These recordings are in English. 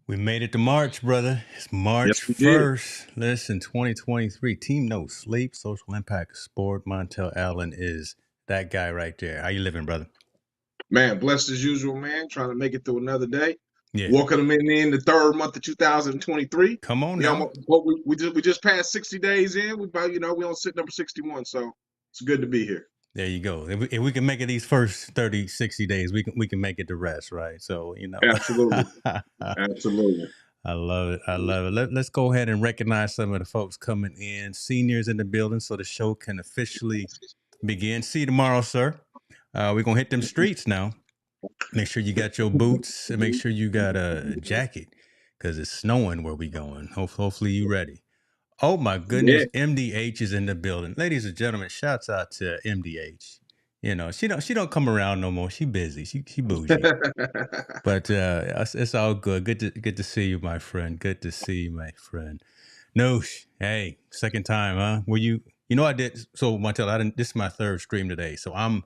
We made it to March, brother. It's Yes, March we did. 1st. Listen, 2023. Team No Sleep, Social Impact of Sport. Montel Allen is that guy right there. How you living, brother? Man, blessed as usual, man. Trying to make it through another day. Yeah. Welcome in the third month of 2023. Come on We now. almost well, we just passed 60 days in. We about we on sit number 61, so it's good to be here. There you go. If we can make it these first 30, 60 days, we can make it the rest, right? So, Absolutely, absolutely. I love it. I love it. Let's go ahead and recognize some of the folks coming in, seniors in the building, so the show can officially begin. See you tomorrow, sir. We're going to hit them streets now. Make sure you got your boots and make sure you got a jacket because it's snowing where we going. Hopefully you ready. Oh my Yeah. goodness, MDH is in the building. Ladies and gentlemen, shouts out to MDH. She don't come around no more. She busy. She bougie. But it's all good. Good to see you, my friend. Good to see you, my friend. Noosh, hey, second time, huh? Were you? I did. So Montel, I didn't. This is my third stream today, so I'm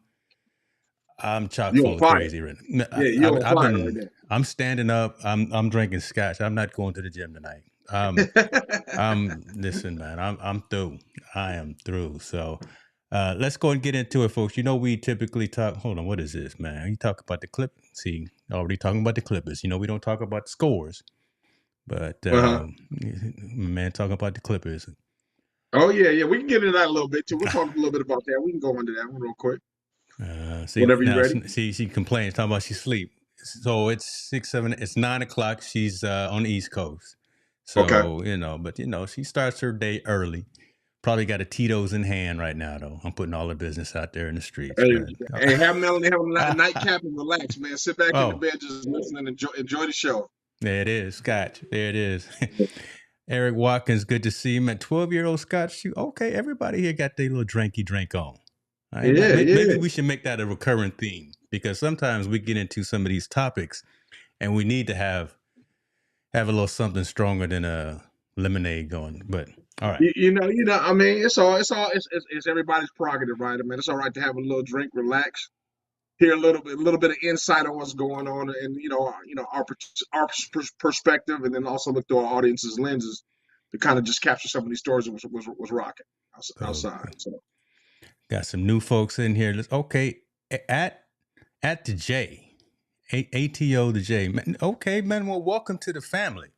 chock You full on of fire? crazy right Yeah, you I've, on I've fire been. right I'm standing up. I'm drinking scotch. I'm not going to the gym tonight. now. Listen, man. I'm through. I am through. So, let's go and get into it, folks. We typically talk. Hold on, what is this, man? You talk about the clip. See, already talking about the Clippers. We don't talk about the scores, but Uh-huh. man, talking about the Clippers. Oh yeah. We can get into that a little bit too. We'll talk a little bit about that. We can go into that one real quick. See Whenever you're now, ready. she complains talking about she sleep. So it's 6, 7. It's 9 o'clock. She's on the East Coast. Okay. So but she starts her day early. Probably got a Tito's in hand right now, though. I'm putting all the business out there in the streets, Hey, but hey, have Melanie have a nightcap and relax, man. Sit back in the oh, bed, just listen and enjoy the show. there it is, Scotch. There it is. Eric Watkins, good to see him. At 12-year-old Scotch, okay, everybody here got their little drinky drink on. All right, Yeah, maybe yeah. we should make that a recurring theme because sometimes we get into some of these topics and we need to have a little something stronger than a lemonade going. But all right. I mean, it's everybody's prerogative, right? I mean, it's all right to have a little drink, relax, hear a little bit of insight on what's going on, and our perspective, and then also look through our audience's lenses to kind of just capture some of these stories that was rocking outside. Okay. So Got some new folks in here. Okay, at the J, ATO the J. Man, okay, man. Well, welcome to the family.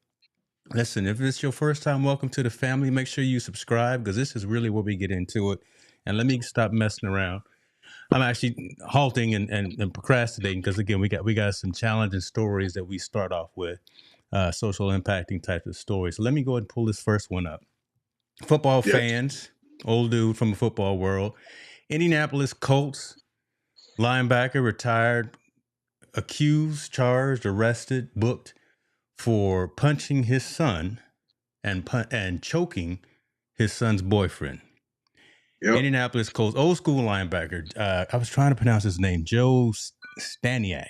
Listen, if it's your first time, welcome to the family. Make sure you subscribe because this is really where we get into it. And let me stop messing around. I'm actually halting and procrastinating because again, we got some challenging stories that we start off with, social impacting types of stories. So let me go ahead and pull this first one up. Football yes, fans, old dude from the football world, Indianapolis Colts linebacker retired, accused, charged, arrested, booked for punching his son and choking his son's boyfriend. yep. Indianapolis Colts old school linebacker. I was trying to pronounce his name, Joe Staniak.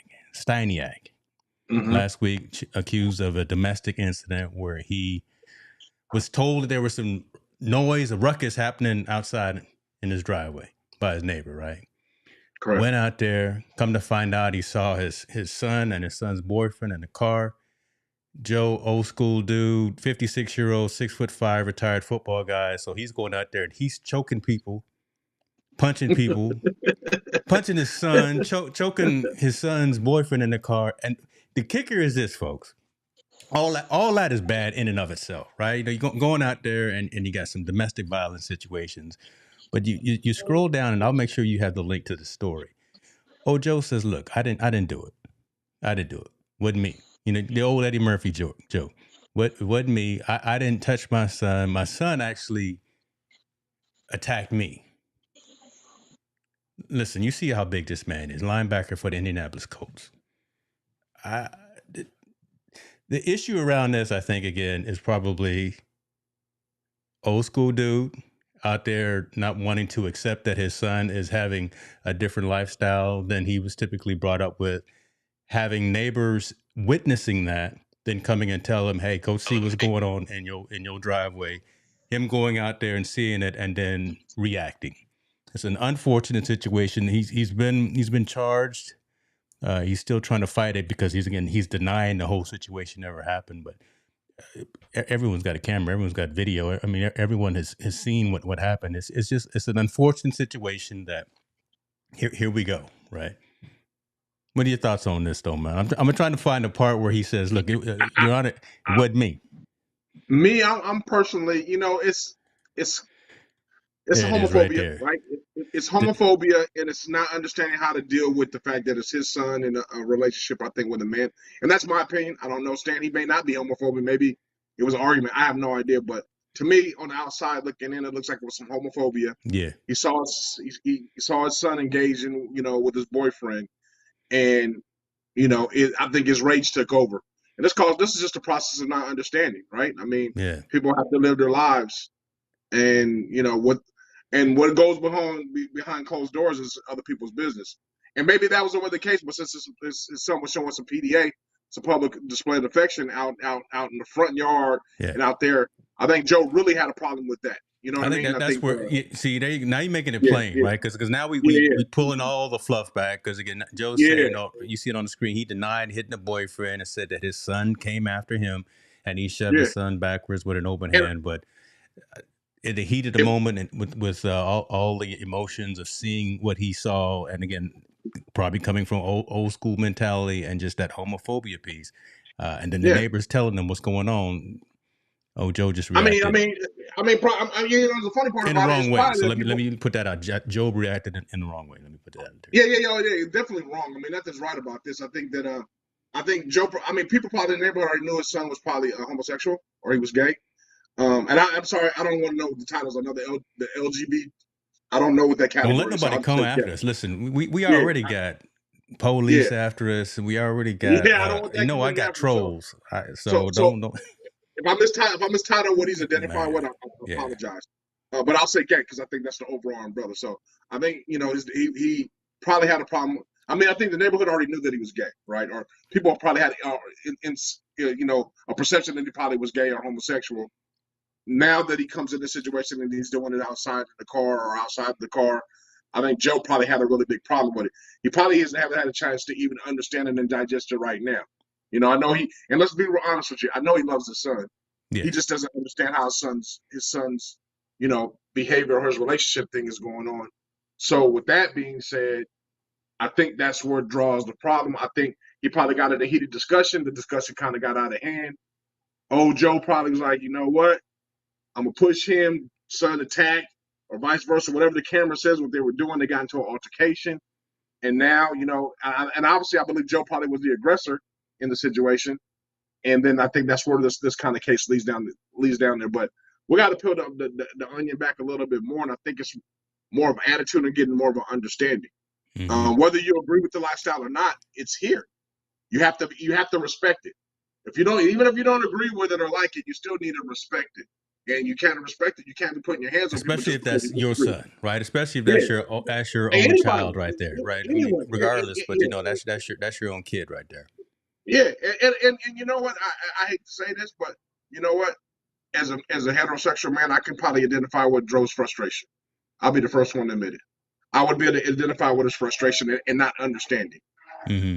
Hmm. Last week, accused of a domestic incident where he was told that there was some noise, a ruckus happening outside in his driveway by his neighbor. Right. Correct. Went out there. Come to find out, he saw his son and his son's boyfriend in the car. Joe, old school dude, 56-year-old, 6'5", retired football guy. So he's going out there and he's choking people, punching people, punching his son, choking his son's boyfriend in the car. And the kicker is this, folks. All that is bad in and of itself, right? You're going out there and you got some domestic violence situations, but you scroll down and I'll make sure you have the link to the story. Oh, Joe says, "Look, I didn't do it. I didn't do it. Wasn't me. The old Eddie Murphy joke. Wasn't me. I didn't touch my son. My son actually attacked me." Listen, you see how big this man is. Linebacker for the Indianapolis Colts. I, the issue around this, I think, again, is probably old school dude out there not wanting to accept that his son is having a different lifestyle than he was typically brought up with, having neighbors witnessing that, then coming and tell him, "Hey, go see what's going on in your driveway." Him going out there and seeing it and then reacting. It's an unfortunate situation. He's been charged. He's still trying to fight it because he's denying the whole situation ever happened. But everyone's got a camera, everyone's got video. I mean, everyone has seen what happened. It's an unfortunate situation that here we go, right? What are your thoughts on this, though, man? I'm trying to find a part where he says, "Look, Your Honor, it wasn't me." Me, I'm personally, it's There it is, right homophobia, there. right? It's homophobia, and it's not understanding how to deal with the fact that it's his son in a relationship, I think, with a man. And that's my opinion. I don't know, Stan. He may not be homophobic. Maybe it was an argument. I have no idea. But to me, on the outside looking in, it looks like it was some homophobia. Yeah, He saw he saw his son engaging, with his boyfriend, and I think his rage took over. And this is just a process of not understanding, right? I mean, yeah. people have to live their lives, and what goes behind closed doors is other people's business. And maybe that was already the case, but since his son was showing some PDA, some public display of affection out in the front yard Yeah. and out there, I think Joe really had a problem with that. You know what I mean? That's where see there now you're making it Yeah, plain, yeah, right? Because now we yeah, pulling all the fluff back. Because again, Joe's yeah, saying, you see it on the screen, he denied hitting the boyfriend and said that his son came after him and he shoved yeah. his son backwards with an open And hand. But in the heat of the it, moment, and with all the emotions of seeing what he saw, and again, probably coming from old school mentality and just that homophobia piece, and then the yeah. neighbors telling them what's going on. Oh, Joe just I mean, reacted the funny part in the about it is wrong way. probably So that let people. me put that out. Job reacted in the wrong way. Let me put that out there. Yeah, definitely wrong. I mean, nothing's right about this. I think Joe. I mean, people probably in the neighborhood already knew his son was probably a homosexual or he was gay. And I'm sorry, I don't want to know the titles. I know the LGBT. I don't know what that Don't category let is. So nobody I'll just come say after yeah, us. Listen, we yeah, already got police yeah, after us, and we already got yeah. I don't want that I coming got after. So, trolls. so, So so don't if I mistitle what he's identifying with, man. I Yeah. apologize. But I'll say gay because I think that's the overall umbrella. So I think he probably had a problem. I mean, I think the neighborhood already knew that he was gay, right? Or people probably had a perception that he probably was gay or homosexual. Now that he comes in this situation and he's doing it outside the car or outside the car, I think Joe probably had a really big problem with it. He probably haven't had a chance to even understand it and digest it right now. I know and let's be real honest with you, I know he loves his son. Yeah. He just doesn't understand how his son's behavior or his relationship thing is going on. So with that being said, I think that's where it draws the problem. I think he probably got in a heated discussion. The discussion kind of got out of hand. Old Joe probably was like, you know what? I'm gonna push him, son attack, or vice versa. Whatever the camera says, what they were doing, they got into an altercation. And now, and obviously, I believe Joe probably was the aggressor in the situation. And then I think that's where this kind of case leads down there. But we got to peel the onion back a little bit more, and I think it's more of an attitude and getting more of an understanding. Mm-hmm. Whether you agree with the lifestyle or not, it's here. You have to respect it. Even if you don't agree with it or like it, you still need to respect it. And you can't respect it. You can't be putting your hands on people Especially just if because that's you your disagree. son, right? Especially if Yeah, that's your own anybody, child right there, right? I mean, anyone. regardless, but that's your own kid right there. Yeah, and you know what? I hate to say this, but you know what? As a heterosexual man, I can probably identify with Joe's frustration. I'll be the first one to admit it. I would be able to identify with his frustration and not understanding. Mm-hmm.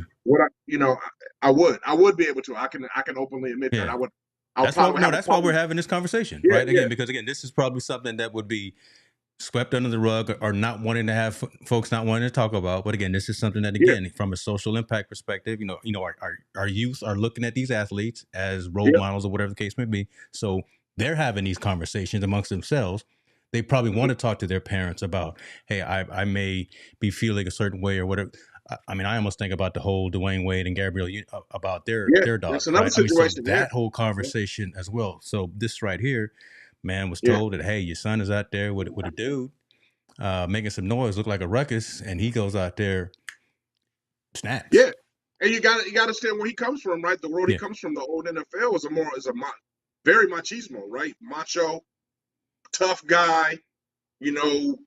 I would be able to. I can openly admit that I would. That's why we're having this conversation, yeah, right? Yeah. Because this is probably something that would be swept under the rug or not wanting to have folks not wanting to talk about. But again, this is something that, again, from a social impact perspective, our youth are looking at these athletes as role models or whatever the case may be. So they're having these conversations amongst themselves. They probably want to talk to their parents about, hey, I may be feeling a certain way or whatever. I mean, I almost think about the whole Dwayne Wade and Gabrielle about their daughters. That's another right? situation. That whole conversation as well. So this right here, man was told that, hey, your son is out there with a dude making some noise, look like a ruckus, and he goes out there, snaps. Yeah, and you got to understand where he comes from, right? The world he comes from, the old NFL, is very machismo, right? Macho, tough guy. Well,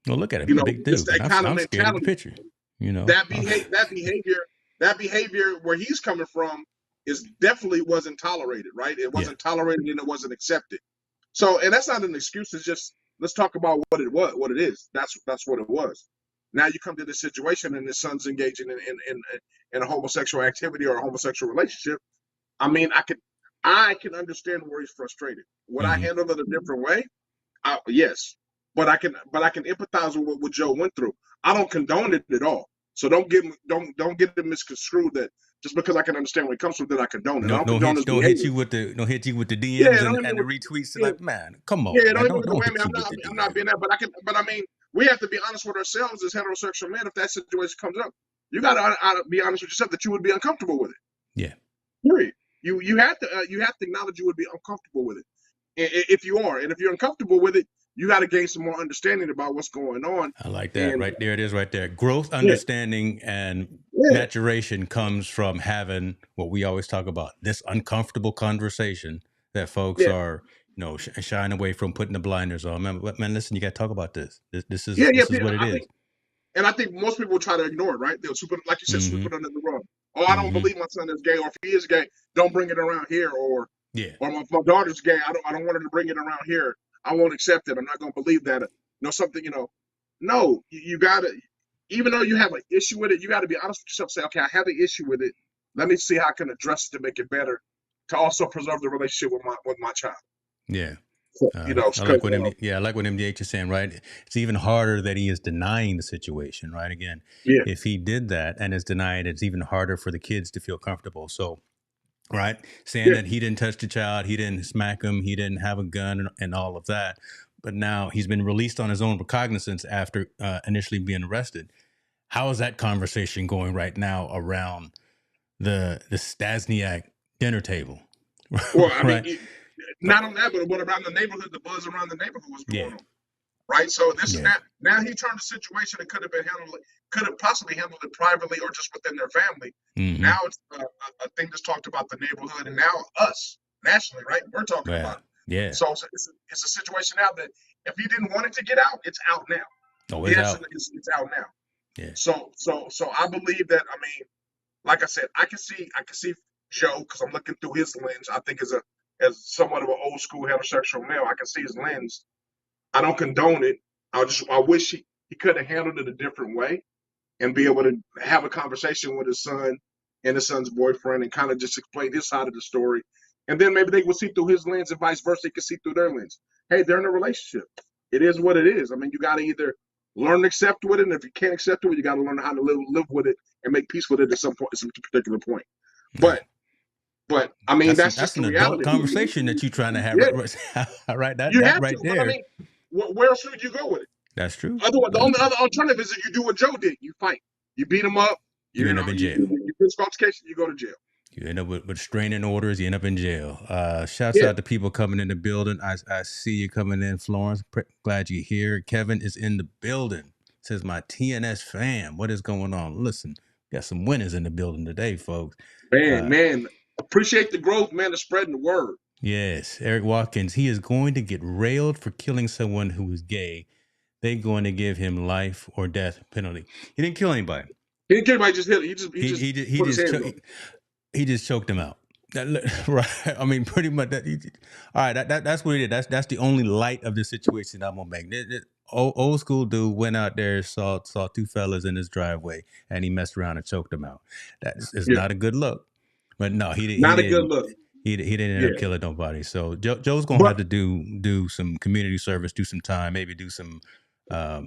look at him, big dude. That kind of I'm scared of the mentality. picture. That behavior where he's coming from definitely wasn't tolerated, right? It wasn't tolerated and it wasn't accepted. So, and that's not an excuse. It's just, let's talk about what it is. That's what it was. Now you come to this situation and his son's engaging in a homosexual activity or a homosexual relationship. I mean, I can understand where he's frustrated. Would I Mm-hmm. handle it a different way? Yes, but I can empathize with what Joe went through. I don't condone it at all. So don't get it misconstrued that just because I can understand where it comes from that I condone it. I No, don't condone his don't hit behavior. you with the Yeah, DMs don't hit me and the with retweets. yeah, Like, man, come on, yeah, don't man, hit me with the don't whammy. hit you with the I'm not DM. being that, but I mean, we have to be honest with ourselves as heterosexual men. If that situation comes up, you got to be honest with yourself that you would be uncomfortable with it. Yeah. Period. You have to acknowledge you would be uncomfortable with it. If you are, and if you're uncomfortable with it, you got to gain some more understanding about what's going on. I like that. And Right there it is right there. Growth, yeah, understanding, and yeah, maturation comes from having what we always talk about, this uncomfortable conversation that folks yeah, are, shying away from, putting the blinders on. Man, listen, you got to talk about this. This yeah, is yeah. this is what it I is. think, and I think most people try to ignore it, right? They'll like you said, sweep Mm-hmm. it under the rug. Oh, I don't Mm-hmm. believe my son is gay, or if he is gay, don't bring it around here. Yeah. Or my daughter's gay. I don't want her to bring it around here. I won't accept it. I'm not going to believe that. Something. No, you got to. Even though you have an issue with it, you got to be honest with yourself. Say, okay, I have an issue with it. Let me see how I can address it to make it better, to also preserve the relationship with my child. Yeah. I like what MDH is saying, right? It's even harder that he is denying the situation, right? Again, yeah, if he did that and is denying it, it's even harder for the kids to feel comfortable. So, right, saying yeah, that he didn't touch the child, he didn't smack him, he didn't have a gun, and all of that, but now he's been released on his own recognizance after initially being arrested. How is that conversation going right now around the Stazniak dinner table? Well, I mean, Right? not on that, but around the neighborhood, the buzz around the neighborhood was Yeah, going on, right? So this is yeah. now he turned the situation that could have possibly handled it privately or just within their family. Mm-hmm. Now it's a thing that's talked about the neighborhood, and now us nationally, right? We're talking Yeah, about it. yeah. So it's a situation now that if he didn't want it to get out, it's out now. Oh, it's Yes, out. it's out now. Yeah. So I believe that. I mean, like I said, I can see Joe because I'm looking through his lens. I think as somewhat of an old school heterosexual male, I can see his lens. I don't condone it. I wish he could have handled it a different way and be able to have a conversation with his son and his son's boyfriend and kind of just explain his side of the story. And then maybe they would see through his lens and vice versa. They could see through their lens. Hey, they're in a relationship. It is what it is. I mean, you got to either learn to accept with it, and if you can't accept it, you got to learn how to live with it and make peace with it at some particular point. But I mean, that's just an the adult reality. conversation that you're trying to have. Yeah, Right, you that have right to. But I there. mean, where else would you go with it? That's true. Otherwise, the only other alternative is if you do what Joe did. You fight. You beat him up. You end up in jail. You physical altercation, you go to jail. You end up with restraining orders. You end up in jail. Shouts Yeah. out to people coming in the building. I see you coming in, Florence. Glad you're here. Kevin is in the building. Says my TNS fam. What is going on? Listen, got some winners in the building today, folks. Man, appreciate the growth, man, of spreading the word. Yes, Eric Watkins. He is going to get railed for killing someone who is gay. They're going to give him life or death penalty. He didn't kill anybody. He didn't kill anybody. Just hit it. He just choked him out. Right. I mean, pretty much. All right. That's what it is. That's the only light of the situation I'm gonna make. Old school dude went out there, saw two fellas in his driveway, and he messed around and choked them out. That's not a good look. But no, he didn't. Not a good look. He didn't end up killing nobody. So Joe's gonna have to do some community service, do some time, maybe do some not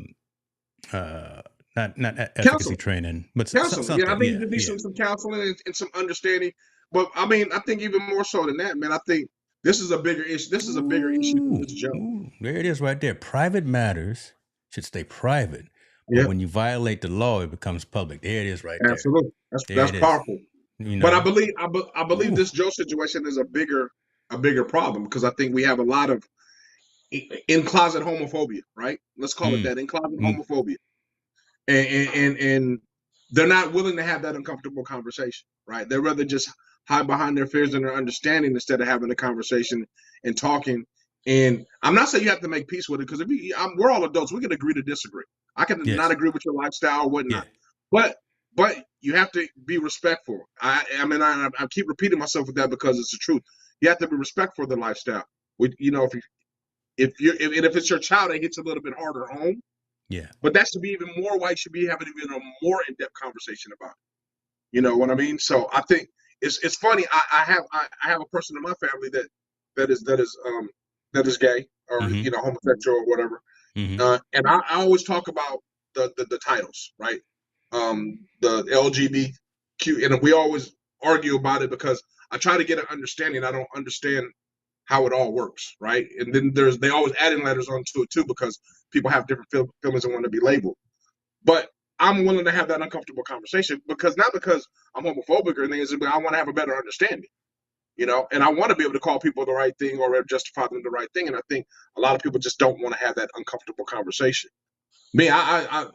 efficacy training, but counseling. Something. I think you need some counseling and some understanding. But I mean, I think even more so than that, man. I think this is a bigger issue. This is a bigger issue than this Joe. There it is, right there. Private matters should stay private. But when you violate the law, it becomes public. There it is, right there. Absolutely, that's powerful. But I believe this Joe situation is a bigger problem because I think we have a lot of in closet homophobia, right? Let's call it that, in closet homophobia, and they're not willing to have that uncomfortable conversation, right? They'd rather just hide behind their fears and their understanding instead of having a conversation and talking. And I'm not saying you have to make peace with it because we're all adults. We can agree to disagree. I can not agree with your lifestyle or whatnot, but you have to be respectful. I mean, I keep repeating myself with that because it's the truth. You have to be respectful of the lifestyle. If it's your child, it hits a little bit harder home. Yeah. But that should be even more why you should be having even a more in-depth conversation about it. You know what I mean? So I think it's funny. I have a person in my family that is gay or Mm-hmm. homosexual or whatever. Mm-hmm. And I always talk about the titles, right? The LGBTQ, and we always argue about it because I try to get an understanding. I don't understand how it all works, right? And then they always adding letters onto it too because people have different feelings and want to be labeled. But I'm willing to have that uncomfortable conversation because not because I'm homophobic or anything, but I want to have a better understanding, and I want to be able to call people the right thing or justify them the right thing. And I think a lot of people just don't want to have that uncomfortable conversation. Me, I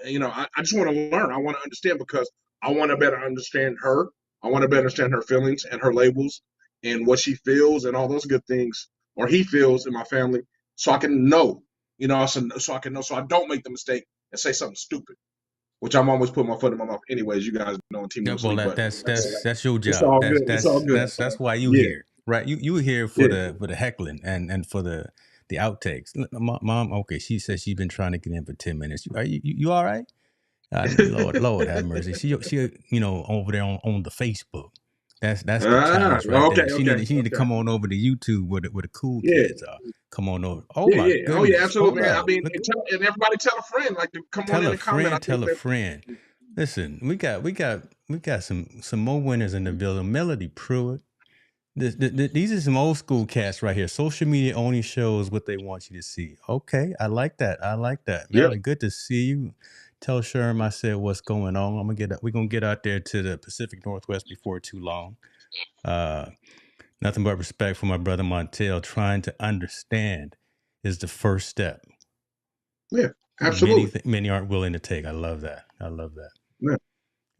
just want to learn. I want to understand because I want to better understand her. I want to better understand her feelings and her labels and what she feels and all those good things, or he feels in my family, so I can know, so I can know, so I don't make the mistake and say something stupid, which I'm always putting my foot in my mouth. Anyways, you guys know on Team Yeah, No well, Sleep, but that's your it's job. all That's good. It's all that's good. that's that's why you Yeah, here, right? You here yeah. for the heckling and for the outtakes. Mom, okay, she says she's been trying to get in for 10 minutes. Are you all right? Lord have mercy. She over there on the Facebook. That's the challenge right Okay, there. okay, She need to okay. come on over to YouTube where the cool Yeah, kids are. Come on over. Oh yeah, my yeah. Oh, yeah, goodness. Hold absolutely, man. I up. mean, Look, and everybody tell a friend, like, to come on tell in a and comment. I friend, think tell a that, friend. Listen, we got some more winners in the building. Melody Pruitt. These are some old school cats right here. Social media only shows what they want you to see. Okay, I like that. I like that. yep. Melody, good to see you. Tell Sherm I said what's going on. We're gonna get out there to the Pacific Northwest before too long. Uh, nothing but respect for my brother Montel. Trying to understand is the first step. Yeah, Many absolutely. many aren't willing to take. I love that. I love that. Yeah.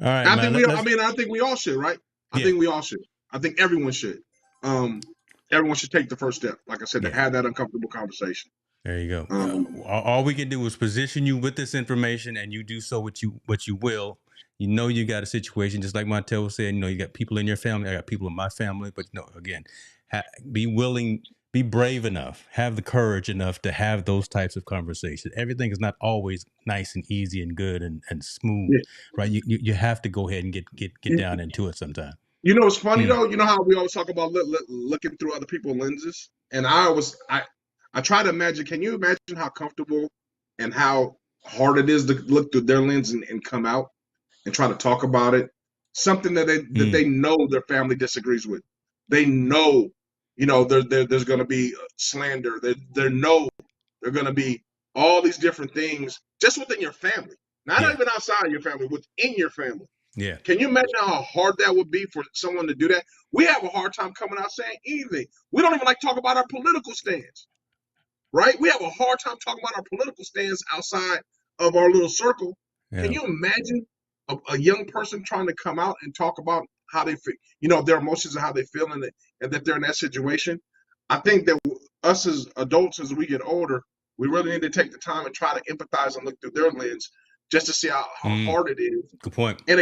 All right, I man. think I think we all should, right? I Yeah, think we all should. I think everyone should. Um, Everyone should take the first step. Like I said, to yeah. have that uncomfortable conversation. There you go. Um, All we can do is position you with this information, and you do so what you will. You know, you got a situation just like Montel was saying. You know, you got people in your family. I got people in my family. But again, be willing, be brave enough, have the courage enough to have those types of conversations. Everything is not always nice and easy and good and smooth, yeah. right? You have to go ahead and get down into it sometime. It's funny Mm, though. You know how we always talk about looking through other people's lenses, and I try to imagine. Can you imagine how comfortable and how hard it is to look through their lens and come out and try to talk about it? Something that they mm, know their family disagrees with. They know, there's going to be slander. They know there are going to be all these different things just within your family, not yeah, even outside your family, within your family. yeah, Can you imagine how hard that would be for someone to do that? We have a hard time coming out saying anything. We don't even like to talk about our political stance, right? We have a hard time talking about our political stance outside of our little circle. Can yeah. you imagine a young person trying to come out and talk about how they feel, their emotions and how they feel, and that they're in that situation? I think that us as adults, as we get older, we really need to take the time and try to empathize and look through their lens just to see how Mm, hard it is. good point. And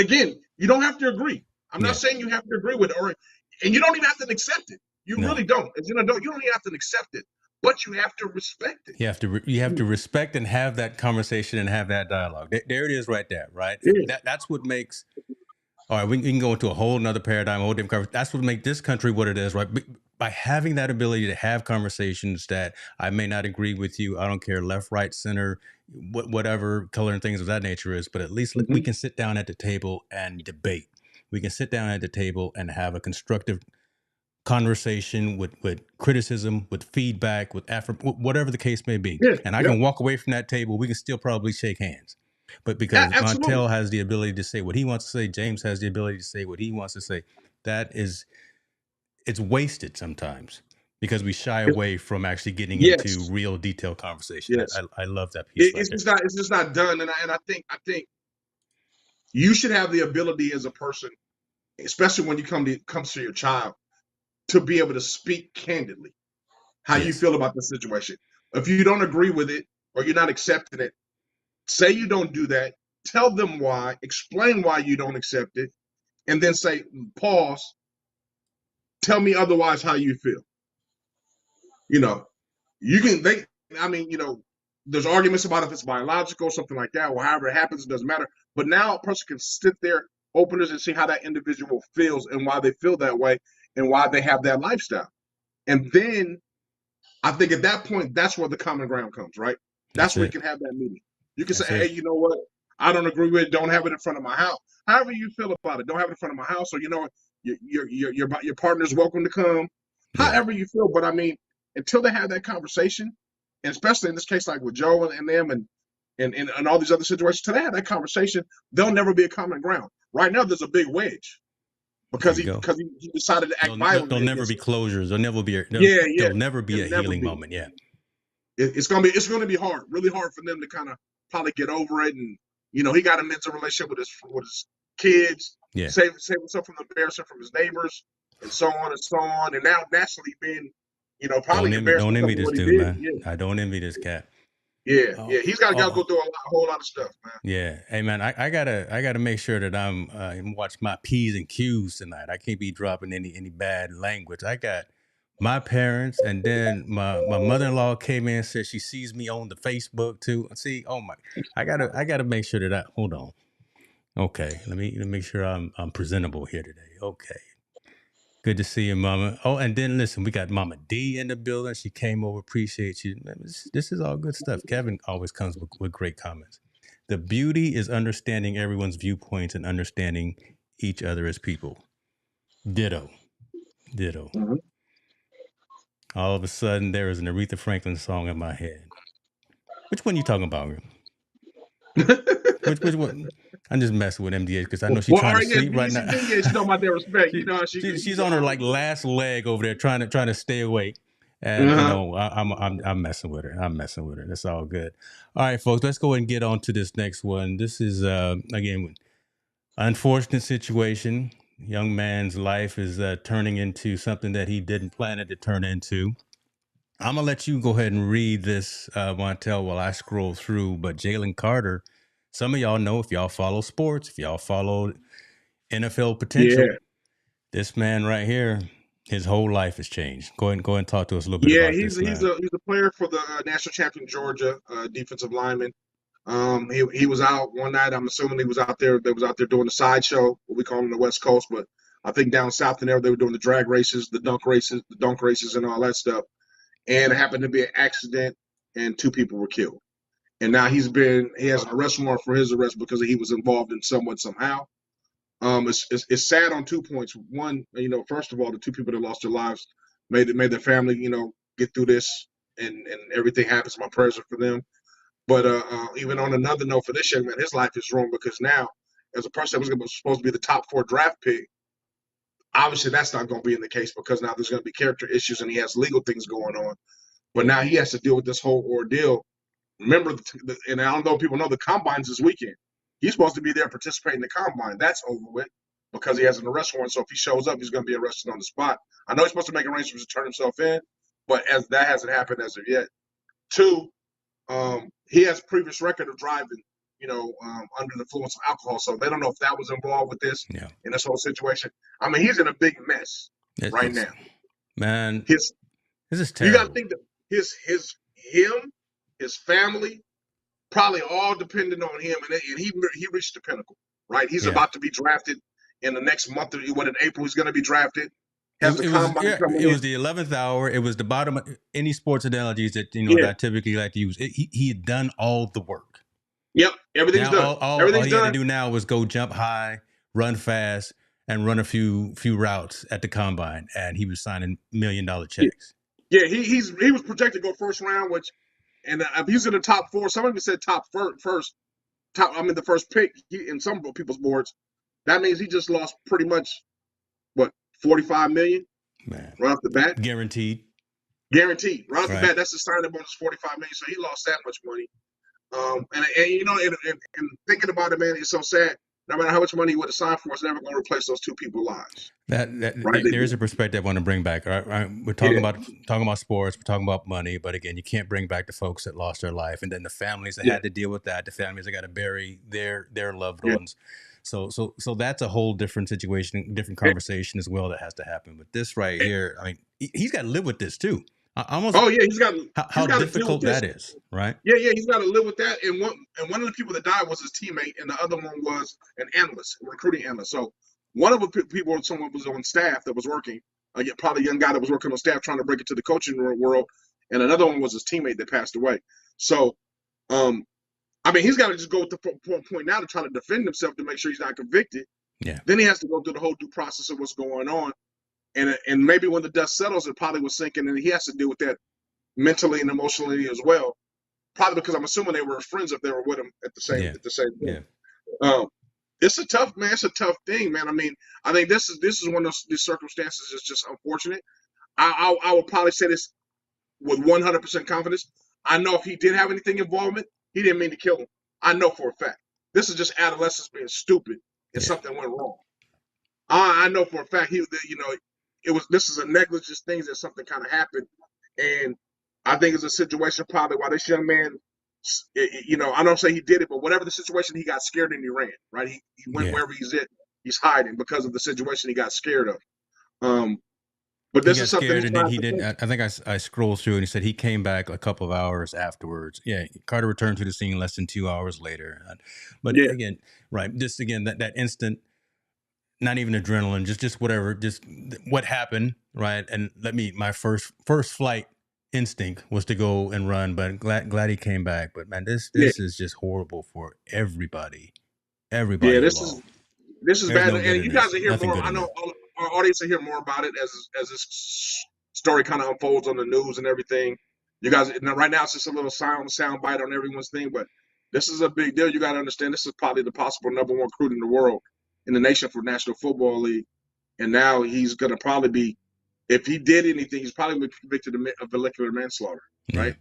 again, you don't have to agree. I'm not Yeah. saying you have to agree with it, and you don't even have to accept it. You No. really don't. As an adult, you don't even have to accept it, but you have to respect it. You have to respect and have that conversation and have that dialogue. There it is, right there. Right. Yeah, That's what makes. All right, we can go into a whole nother paradigm, a whole different conversation. That's what makes this country what it is, right? By having that ability to have conversations that I may not agree with you. I don't care left, right, center, whatever color and things of that nature is. But at least we mm-hmm. can sit down at the table and debate. We can sit down at the table and have a constructive conversation with criticism, with feedback, with effort, whatever the case may be. Yeah, And I yeah, can walk away from that table. We can still probably shake hands. But because absolutely. Montel has the ability to say what he wants to say, James has the ability to say what he wants to say. It's wasted sometimes because we shy away from actually getting into Yes, real detailed conversation. yes. I love that piece right there. It's just not done, and I think you should have the ability as a person, especially when you comes to your child, to be able to speak candidly how you Yes. feel about the situation. If you don't agree with it or you're not accepting it, say you don't do that. Tell them why. Explain why you don't accept it, and then say, pause. Tell me otherwise how you feel. You know, you can. I mean, there's arguments about if it's biological, something like that, or however it happens, it doesn't matter. But now a person can sit there, open it, and see how that individual feels and why they feel that way and why they have that lifestyle. And then I think at that point, that's where the common ground comes, right? That's That's where you it. can have that meeting. You can That's say, hey, it. you know what? I don't agree with it. Don't have it in front of my house. However you feel about it, don't have it in front of my house. Or you know, your partner's welcome to come. Yeah. However you feel, but I mean, until they have that conversation, and especially in this case, like with Joe and them, and all these other situations, till they have that conversation, there'll never be a common ground. Right now, there's a big wedge There because you go. he decided to act There'll violently never against be him. closures. There'll never be. Yeah, yeah, There'll never be a it'll never healing be. moment. Yeah. It's gonna be hard, really hard for them to kind of probably get over it. And he got a mental relationship with his kids, Yeah. save himself from the embarrassment from his neighbors, and so on and so on. And now naturally being, probably embarrassed Don't because envy of this what he dude, did. man. Yeah, I don't envy this cat. yeah. Oh, He's got to go oh, through a whole lot of stuff, man. yeah. Hey, man, I gotta make sure that I'm watch my P's and Q's tonight. I can't be dropping any bad language. I got my parents, and then my mother-in-law came in and said she sees me on the Facebook too. See, oh my, I gotta make sure that hold on. Okay, let me make sure I'm presentable here today. Okay. Good to see you, Mama. Oh, and then listen, we got Mama D in the building. She came over. Appreciate you. Man, this is all good stuff. Kevin always comes with great comments. The beauty is understanding everyone's viewpoints and understanding each other as people. Ditto. Ditto. Mhm. All of a sudden, there is an Aretha Franklin song in my head. Which one you talking about? Which one? I'm just messing with MDH because I know she's Well, all trying to right, yeah, sleep right she now. did. Yeah, she talking about their respect. You know how She's on her like last leg over there trying to stay awake. And uh-huh. I'm messing with her. I'm messing with her. That's all good. All right, folks, let's go ahead and get on to this next one. This is again unfortunate situation. Young man's life is turning into something that he didn't plan it to turn into. I'm gonna let you go ahead and read this, Montel, while I scroll through. But Jalen Carter, some of y'all know if y'all follow sports, if y'all follow NFL potential, Yeah, this man right here, his whole life has changed. Go ahead and talk to us a little bit yeah. about He's this he's man. a he's a player for the national champion Georgia defensive lineman. He was out one night. I'm assuming he was out there. They was out there doing the sideshow, what we call them on the West Coast, but I think down south in there they were doing the drag races, the dunk races, and all that stuff. And it happened to be an accident, and 2 people were killed. And now he has an arrest warrant for his arrest because he was involved in somehow. It's sad on 2 points. One, first of all, the 2 people that lost their lives made their family, get through this, and everything happens. My prayers are for them. But even on another note, for this young man, his life is ruined because now, as a person that was supposed to be the top 4 draft pick, obviously that's not going to be in the case because now there's going to be character issues and he has legal things going on. But now he has to deal with this whole ordeal. Remember, and I don't know if people know, the combine's this weekend. He's supposed to be there participating in the combine. That's over with because he has an arrest warrant. So if he shows up, he's going to be arrested on the spot. I know he's supposed to make arrangements to turn himself in, but as that hasn't happened as of yet. 2, he has previous record of driving, under the influence of alcohol. So they don't know if that was involved with this Yeah, in this whole situation. I mean, he's in a big mess right it's now. man, His this is You got to terrible. think that his family, probably all dependent on him, and he reached the pinnacle, right? He's Yeah, about to be drafted in the next month. In April he's going to be drafted. Has the combine coming it in? was the 11th hour. It was the bottom. Any sports analogies that that Yeah. I typically like to use. He had done all the work. Yep. Everything's Now done. all Everything's he had to done. do now was go jump high, run fast, and run a few routes at the combine, and he was signing $1 million Yeah. checks. Yeah. He was projected to go first round, and if he's in the top 4, some of them said top first. The first pick in some people's boards. That means he just lost pretty much what, 45 million Man, right off the bat. guaranteed. Guaranteed. Right off the Right. bat, that's the signing bonus, 45 million. So he lost that much money. And thinking about it, man, it's so sad. No matter how much money he would have signed for, it's never going to replace those 2 people's lives. Right? There is a perspective I want to bring back. All right, we're Yeah. talking about sports, we're talking about money, but again, you can't bring back the folks that lost their life, and then the families that Yeah. had to deal with that, the families that got to bury their loved Yeah. ones. So that's a whole different situation, different conversation as well that has to happen. But this right here, I mean, he's got to live with this too. Almost Oh yeah, how he's got to deal with difficult this. that is, right? Yeah, yeah, he's got to live with that. And one of the people that died was his teammate, and the other one was an analyst, a recruiting analyst. So one of the people, someone was on staff that was working, probably a young guy that was working on staff trying to break into the coaching world, and another one was his teammate that passed away. So, I mean, he's got to just go to the point now to try to defend himself to make sure he's not convicted. Yeah, Then he has to go through the whole due process of what's going on, and maybe when the dust settles, it probably was sinking, and he has to deal with that mentally and emotionally as well. Probably because I'm assuming they were friends if they were with him at the same yeah, thing. yeah, Um, it's a tough man. It's a tough thing, man. I mean, I think this is one of these circumstances that's just unfortunate. I will probably say this with 100% confidence. I know if he did have anything involvement, he didn't mean to kill him. I know for a fact. This is just adolescents being stupid and yeah. something went wrong. I know for a fact it was this is a negligence thing that something kind of happened, and I think it's a situation probably why this young man, I don't say he did it, but whatever the situation, he got scared and he ran. Right, he went Yeah. wherever he's hiding because of the situation he got scared of. Um, but He this got is something scared, he's and then trying he to didn't. think. I think I scrolled through, and he said he came back a couple of hours afterwards. Yeah, Carter returned to the scene less than 2 hours later. But Yeah, again, right, just again that instant, not even adrenaline, just whatever, just what happened, right? And my first flight instinct was to go and run, but glad he came back. But man, yeah, this is just horrible for yeah. everybody involved. This is There's bad, no good and in you guys this. will hear Nothing more. good I in know this. our audience will hear more about it as this story kind of unfolds on the news and everything. You guys, right now it's just a little sound bite on everyone's thing, but this is a big deal. You got to understand this is probably the possible number one recruit in the world, in the nation for National Football League, and now he's going to probably be, if he did anything, he's probably be convicted of vehicular manslaughter, Yeah. right?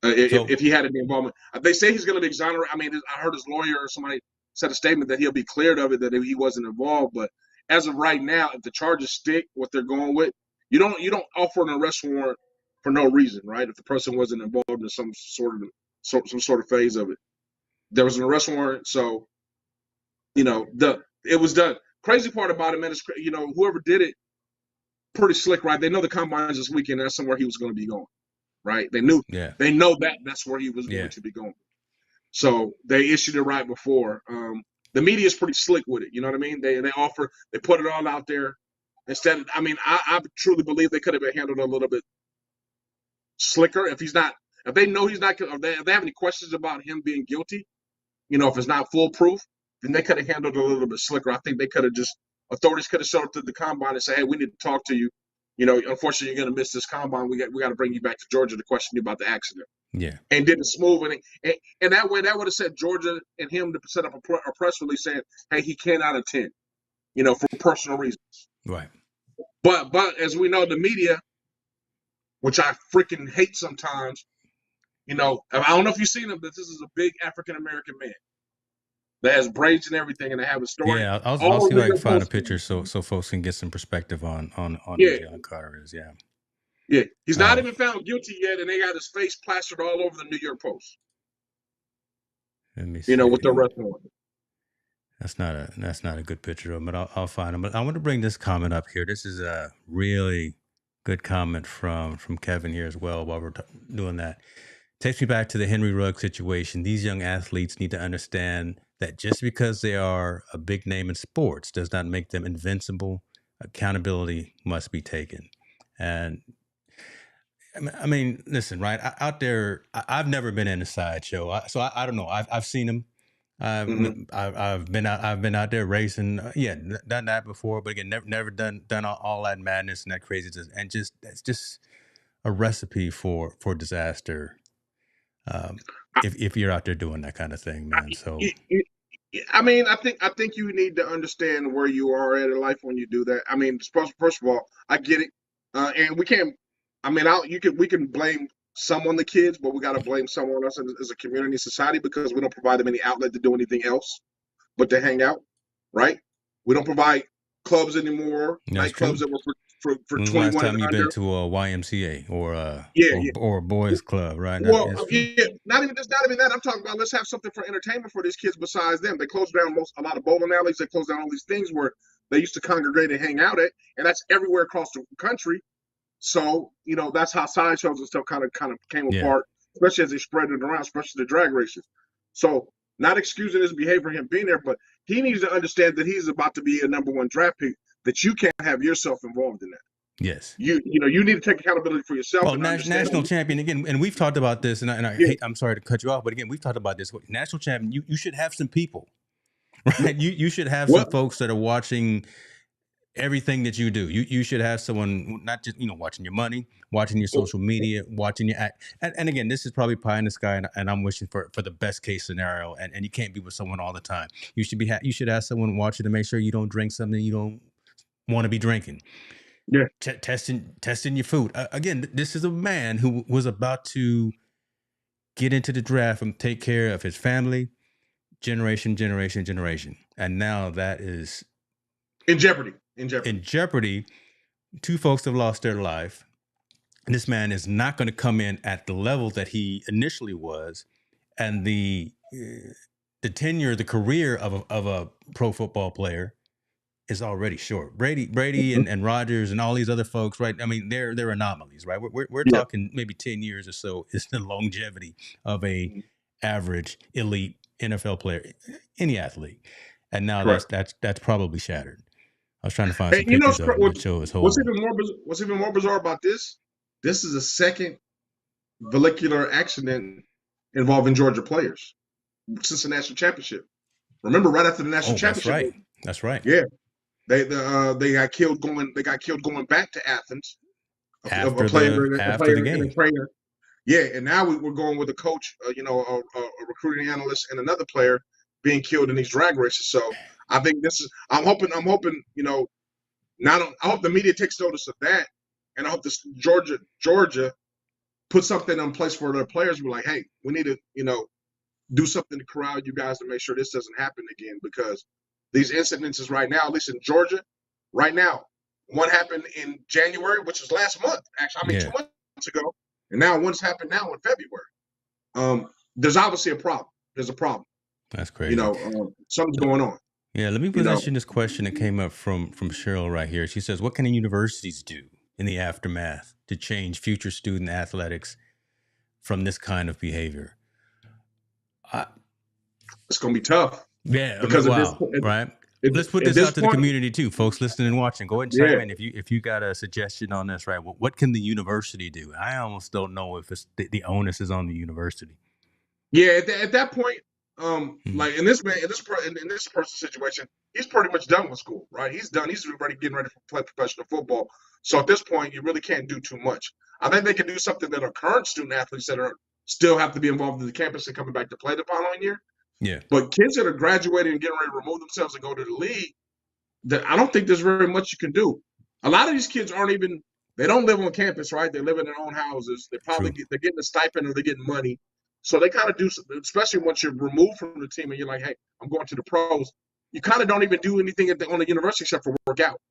If, So if he had any involvement, they say he's going to be exonerated. I mean, I heard his lawyer or somebody said a statement that he'll be cleared of it, that he wasn't involved. But as of right now, if the charges stick, what they're going with, you don't offer an arrest warrant for no reason, right? If the person wasn't involved in some sort of phase of it, there was an arrest warrant, so it was done. Crazy part about it, man, is whoever did it, pretty slick, right? They know the combine's this weekend. That's somewhere he was going to be going, right? yeah, They know that that's where he was yeah, going to be going. So they issued it right before. The media is pretty slick with it. You know what I mean? They put it all out there. Instead, I mean, I truly believe they could have been handled a little bit slicker. If they know he's not, if they have any questions about him being guilty, if it's not foolproof, then they could have handled it a little bit slicker. I think authorities could have showed up to the combine and say, hey, we need to talk to you. Unfortunately, you're going to miss this combine. We got to bring you back to Georgia to question you about the accident. yeah. And did it smooth, and that way that would have set Georgia and him to set up a press release saying, "Hey, he cannot attend, for personal reasons." Right. But as we know, the media, which I freaking hate sometimes, I don't know if you've seen him, but this is a big African American man that has braids and everything, and they have a story. Yeah, I'll All see of if I can your find a posts, picture so folks can get some perspective on who yeah, Jalen Carter is. Yeah. yeah, he's not Um, even found guilty yet, and they got his face plastered all over the New York Post, let me with the see. arrest warrant. That's not a good picture of him, but I'll find him. But I want to bring this comment up here. This is a really good comment from Kevin here as well. While we're doing that, takes me back to the Henry Rugg situation. These young athletes need to understand that just because they are a big name in sports does not make them invincible. Accountability must be taken. And I mean, listen, right out there, I've never been in a sideshow, so I don't know. I've seen them. Mm-hmm. I've been out there racing. Yeah, done that before, but again, never done all that madness and that craziness, and just that's just a recipe for disaster. Um, if you're out there doing that kind of thing, man. So I mean, I think you need to understand where you are at in life when you do that. I mean, first of all, I get it, and we can't. I mean, we can blame some on the kids, but we got to blame some on us as a community society because we don't provide them any outlet to do anything else but to hang out, right? We don't provide clubs anymore, that's nightclubs true. that were for When's the last 21 and time you've been under. to a YMCA Yeah, yeah. or a boys club? Right? That Well, is true. yeah, not even that. I'm talking about let's have something for entertainment for these kids besides them. They closed down a lot of bowling alleys. They closed down all these things where they used to congregate and hang out at, and that's everywhere across the country. So, that's how sideshows and stuff kind of came apart, especially as they spread it around, especially the drag races. So, not excusing his behavior, him being there, but he needs to understand that he's about to be a number one draft pick, that you can't have yourself involved in that. Yes. You need to take accountability for yourself. Well, national champion again, and we've talked about this, and I'm sorry to cut you off, but again, we've talked about this. National champion, you should have some people, right? You should have some folks that are watching everything that you do. You should have someone not just watching your money, watching your social media, watching your act. And again, this is probably pie in the sky, and I'm wishing for the best case scenario. And you can't be with someone all the time. You should have someone watching to make sure you don't drink something you don't want to be drinking. Yeah, testing your food. Again, this is a man who was about to get into the draft and take care of his family, generation, and now that is in jeopardy. In jeopardy. Two folks have lost their life, and this man is not going to come in at the level that he initially was, and the tenure, the career of a pro football player is already short. Brady and Rodgers and all these other folks, right? I mean, they're anomalies, right? We're talking maybe 10 years or so is the longevity of a average elite NFL player, any athlete. And now that's probably shattered. I was trying to find some pictures of it that show his whole. What's even more bizarre about this? This is a second vehicular accident involving Georgia players since the national championship. Remember, right after the national championship. That's right. Yeah. They got killed going back to Athens. After the game. And a trainer. Yeah, and now we're going with a coach, a recruiting analyst, and another player being killed in these drag races. So I think I'm hoping, I hope the media takes notice of that, and I hope this Georgia put something in place for their players. We're like, hey, we need to, do something to corral you guys to make sure this doesn't happen again, because these incidences right now, at least in Georgia, right now, one happened in January, which was last month, actually, 2 months ago, and now one's happened now in February. There's obviously a problem. There's a problem. That's crazy. Something's going on. Yeah, let me position this question that came up from Cheryl right here. She says, what can universities do in the aftermath to change future student athletics from this kind of behavior? It's going to be tough. Yeah, because right? Let's put this out to the community too, folks listening and watching. Go ahead and chime in if you got a suggestion on this. Right? What can the university do? I almost don't know if it's the onus is on the university. Yeah, at that point, like in this person's situation, he's pretty much done with school, right? He's done. He's getting ready to play professional football. So at this point, you really can't do too much. I think they can do something that are current student athletes that are still have to be involved in the campus and coming back to play the following year. Yeah. But kids that are graduating and getting ready to remove themselves and go to the league, I don't think there's very much you can do. A lot of these kids they don't live on campus, right? They live in their own houses. They're getting a stipend or they're getting money. So they kind of do, especially once you're removed from the team and you're like, hey, I'm going to the pros. You kind of don't even do anything on the university except for work out.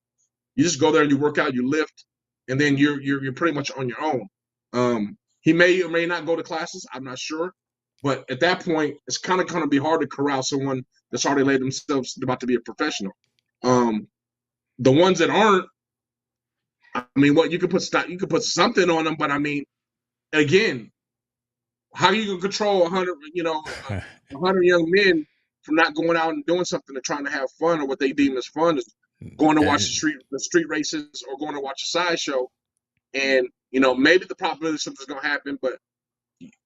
You just go there and you work out, you lift, and then you're pretty much on your own. He may or may not go to classes. I'm not sure. But at that point, it's kind of going to be hard to corral someone that's already laid themselves about to be a professional. The ones that aren't, I mean, you could put something on them, but I mean, again, how are you going to control 100 young men from not going out and doing something and trying to have fun, or what they deem as fun, is going to watch the street races or going to watch a sideshow? And maybe the probability of something's going to happen, but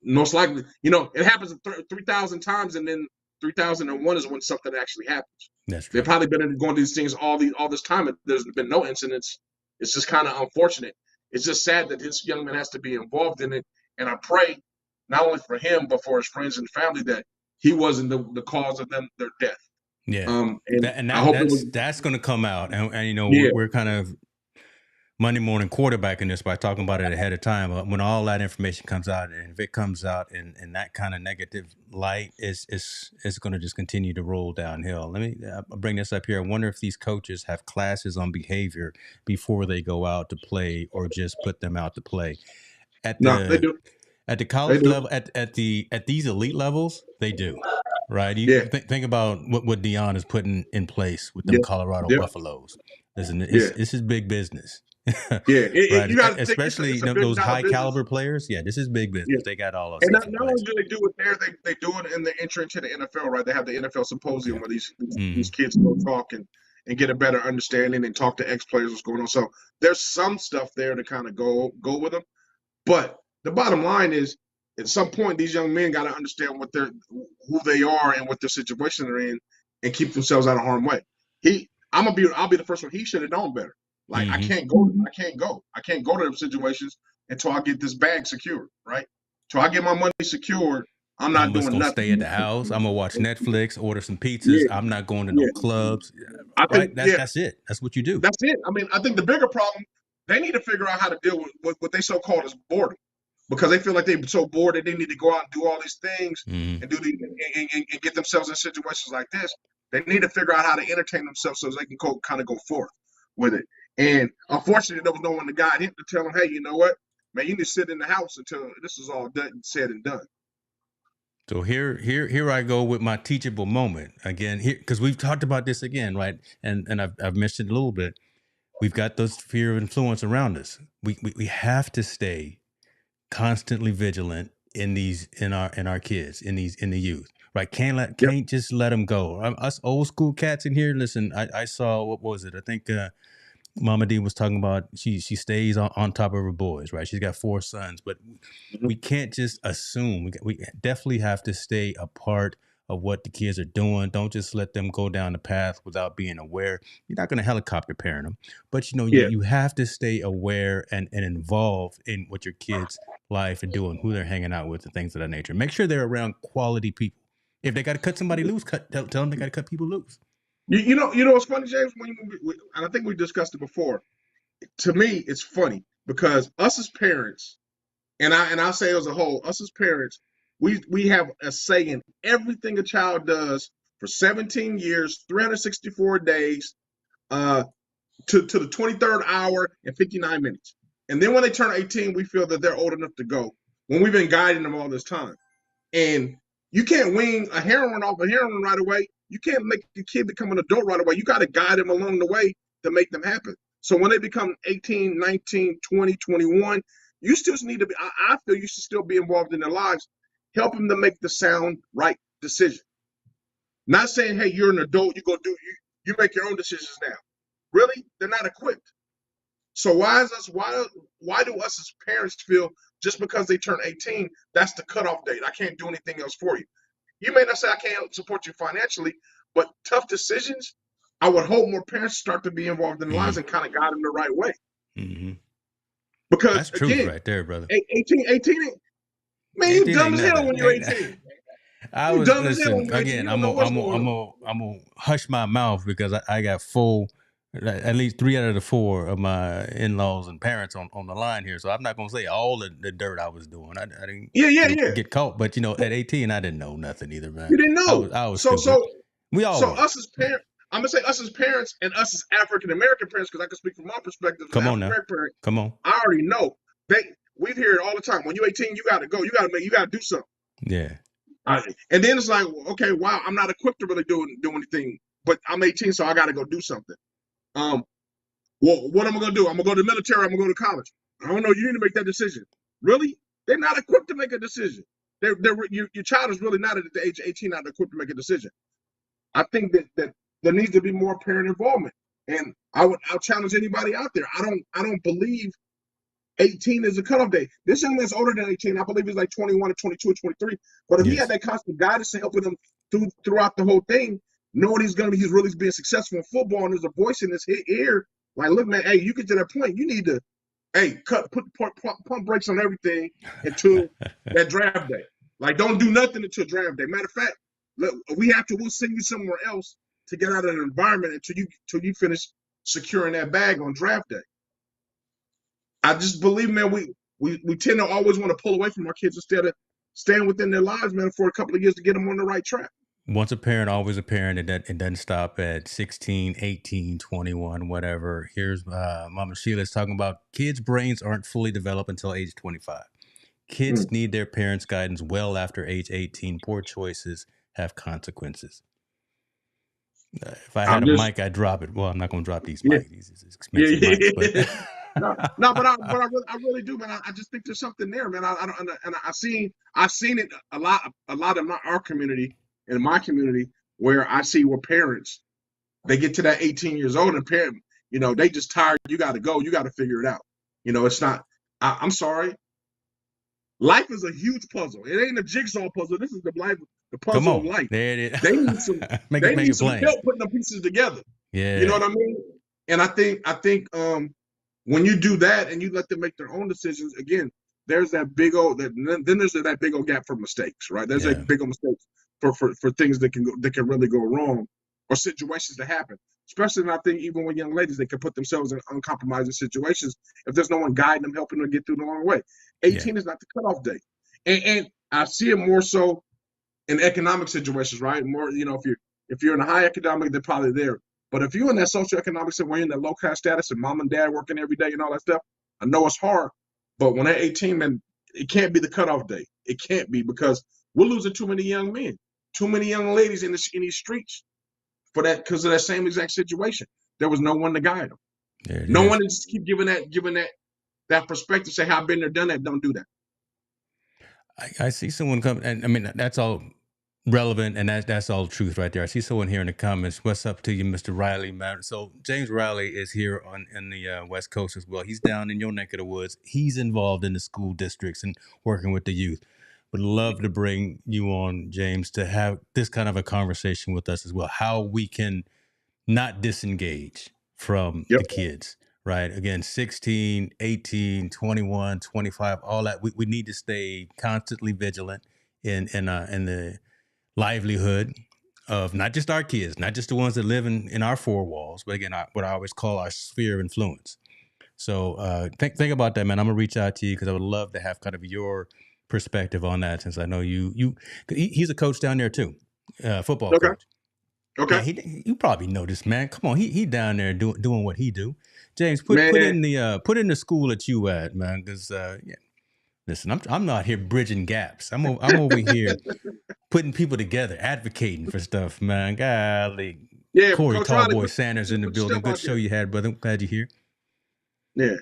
most likely, it happens 3,000 times, and then 3,001 is when something actually happens. That's true. They've probably been going to these things all this time, and there's been no incidents. It's just kind of unfortunate. It's just sad that this young man has to be involved in it, and I pray not only for him but for his friends and family that he wasn't the cause of their death. Yeah, that's going to come out, and we're kind of Monday morning quarterbacking this by talking about it ahead of time. When all that information comes out, and if it comes out in that kind of negative light, it's going to just continue to roll downhill. Let me bring this up here. I wonder if these coaches have classes on behavior before they go out to play, or just put them out to play. No, they do. At the college level, at these elite levels, they do. Right? Think about what Deion is putting in place with them Colorado Buffaloes. Listen, this is big business. Yeah, Right. you got to think Especially it's a billion those dollar high business. caliber players. Yeah, this is big Yeah. business. They got all those And things not, in not only place. do they do it there, they do it in the entry into the NFL, right? They have the NFL Yeah. symposium where Hmm. these kids go talk and get a better understanding and talk to ex players what's going on. So there's some stuff there to kind of go with them. But the bottom line is, at some point, these young men got to understand who they are and what their situation they're in, and keep themselves out of harm's way. I'll be the first one. He should have known better. Like Hmm. I can't go to them situations until I get this bag secured, right? Till I get my money secured, I'm not I'm just doing gonna stay at nothing. the house. I'm gonna watch Netflix, order some pizzas. Yeah, I'm not going to no yeah. clubs. I think Right? That's it. That's what you do. that's it. I mean, I think the bigger problem, they need to figure out how to deal with what they so called as boredom, because they feel like they're so bored that they need to go out and do all these things Hmm. and and get themselves in situations like this. They need to figure out how to entertain themselves so they can kind of go forth with it. And unfortunately, there was no one to guide him to tell him, hey, you know what, man, you need to sit in the house until this is all done, said and done. So here I go with my teachable moment again. Here, because we've talked about this again, right? And I've mentioned a little bit. We've got those fear of influence around us. We have to stay constantly vigilant in our kids in the youth, right? Yep. Can't just let them go. Us old school cats in here. Listen, I saw, what was it? I think Mama D was talking about she stays on top of her boys, right? She's got 4 sons, but Mhm. we can't just assume. We definitely have to stay a part of what the kids are doing. Don't just let them go down the path without being aware. You're not going to helicopter parent them, but Yeah. you have to stay aware and involved in what your kids' life are doing, who they're hanging out with, and things of that nature. Make sure they're around quality people. If they got to cut somebody loose, tell them they got to cut people loose. You know what's funny, James? And I think we discussed it before. To me, it's funny because us as parents, and I'll say as a whole, us as parents, we have a say in everything a child does for 17 years, 364 days, uh, to the 23rd hour and 59 minutes. And then when they turn 18, we feel that they're old enough to go when we've been guiding them all this time. And you can't wean a heroin off a heroin right away. You can't make the kid become an adult right away. You got to guide them along the way to make them happen. So when they become 18, 19, 20, 21, you still need to be, I feel you should still be involved in their lives, help them to make the sound right decision. Not saying, hey, you're an adult, you make your own decisions now. Really? They're not equipped. So why do us as parents feel just because they turn 18, that's the cutoff date? I can't do anything else for you. You may not say I can't support you financially, but tough decisions, I would hope more parents start to be involved in their lives and kind of guide them the right way. Mm-hmm. Because That's truth again, right there, brother. 18, man, you 18 dumb ain't as hell when nothing. you're 18. I You was dumb as hell listen when you're 18. again. You don't know what's going on. I'm gonna hush my mouth because I got full, at least 3 out of the 4 of my in laws and parents on the line here. So I'm not gonna say all the dirt I was doing. I didn't Yeah, yeah, yeah. get caught, but at 18 I didn't know nothing either, man. You didn't know. I was So stupid. so We all so were. us as parents, I'm gonna say us as parents and us as African American parents, because I can speak from my perspective as an Come on African now, American parent. come on. I already know we hear it all the time. When you're 18, you got to go. You got to do something. Yeah. And then it's like, okay, wow, I'm not equipped to really do anything, but I'm 18, so I got to go do something. Um, well, what am I gonna do? I'm gonna go to the military. I'm gonna go to college. I don't know. You need to make that decision. Really? They're not equipped to make a decision. Your child is really not at the age of 18 not equipped to make a decision. I think that there needs to be more parent involvement, and I'll challenge anybody out there. I don't believe 18 is a cutoff date. This young man's older than 18. I believe he's like 21 or 22 or 23. But if he had Yes. that constant guidance and helping him throughout the whole thing, knowing he's really being successful in football, and there's a voice in his ear, like, look, man, hey, you get to that point, you need to, hey, pump brakes on everything until that draft day. Like, don't do nothing until draft day. Matter of fact, look, we'll send you somewhere else to get out of the environment until you finish securing that bag on draft day. I just believe, man, we tend to always want to pull away from our kids instead of staying within their lives, man, for a couple of years to get them on the right track. Once a parent, always a parent. It doesn't stop at 16, 18, 21, whatever. Here's Mama Sheila's talking about kids' brains aren't fully developed until age 25. Kids Mm. need their parents' guidance well after age 18. Poor choices have consequences. If I had I'm a just, mic, I'd drop it. Well, I'm not going to drop these yeah, mics. These yeah, expensive mics. But yeah. No, no, I really do, man. I just think there's something there, man. I don't, and I seen it a lot of our community, in my community, where I see where parents, they get to that 18 years old, and parent, they just tired. You got to go. You got to figure it out. It's not. I'm sorry. Life is a huge puzzle. It ain't a jigsaw puzzle. This is the Come puzzle of on, life. there it is. They need some, make they it need some plain. help putting the pieces together. You know Yeah, what I mean? And I think when you do that and you let them make their own decisions, again, there's that big old then there's that big old gap for mistakes, right? There's yeah, a big old mistakes for things that can really go wrong, or situations that happen. Especially, and I think even with young ladies, they can put themselves in uncompromising situations if there's no one guiding them, helping them get through the long way. yeah, 18 is not the cutoff date, and I see it more so in economic situations, right? More, if you're in a high economic, they're probably there. But if you're in that socioeconomic situation, where you're in that low cash status and mom and dad working every day and all that stuff, I know it's hard. But when they're 18, man, it can't be the cutoff date. It can't be, because we're losing too many young men, too many young ladies in these streets for that, because of that same exact situation. There was no one to guide them. there it No is. one to just keep giving that perspective. Say, "I've been there, done that." Don't do that. I see someone come, and I mean that's all relevant, and that's all truth right there. I see someone here in the comments. What's up to you, Mr. Riley, man? So James Riley is here in the West Coast as well. He's down in your neck of the woods. He's involved in the school districts and working with the youth. Would love to bring you on, James, to have this kind of a conversation with us as well. How we can not disengage from Yep. the kids, right? Again, 16, 18, 21, 25, all that. We need to stay constantly vigilant in the livelihood of not just our kids, not just the ones that live in our four walls, but again, what I always call our sphere of influence. So think about that, man. I'm gonna reach out to you because I would love to have kind of your perspective on that, since I know he's a coach down there too, football Okay. coach. Yeah, Okay. you probably know this, man. Come on, he down there doing what he do. James, put Man. in the school that you at, man. Because yeah, listen, I'm not here bridging gaps. I'm over here putting people together, advocating for stuff, man. Golly, Yeah, Corey Coach Riley, Tallboy Sanders in the put building. yourself Good out show there. you had, brother. Glad you're here. Yeah,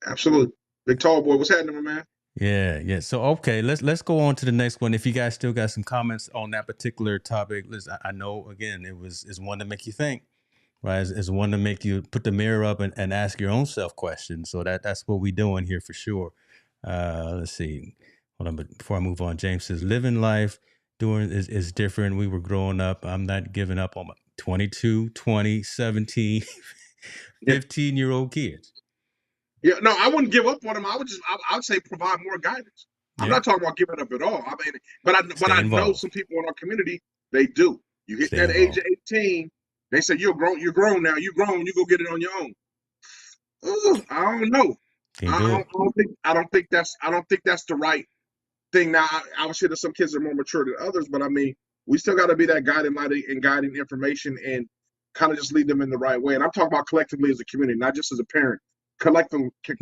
absolutely. Big tall boy, what's happening, my man? Yeah. So okay, let's go on to the next one. If you guys still got some comments on that particular topic, listen, I know again it's one to make you think. Right, is one to make you put the mirror up and ask your own self questions. So that's what we're doing here for sure. Let's see. Hold on, but before I move on, James says living life doing is different. We were growing up. I'm not giving up on my 22, 20, 17, Yeah, 15-year-old kids. yeah. No, I wouldn't give up on him. I would say provide more guidance. I'm Yeah, not talking about giving up at all. I mean, but stay I know involved. some people in our community, they do. You hit Stay that age involved. of 18, they say you're grown now. You're grown. You go get it on your own. Ooh, I don't know. Can't do it. I don't think that's the right thing. Now, obviously, there's some kids that are more mature than others, but I mean, we still got to be that guiding light and guiding information, and kind of just lead them in the right way. And I'm talking about collectively as a community, not just as a parent. Yeah.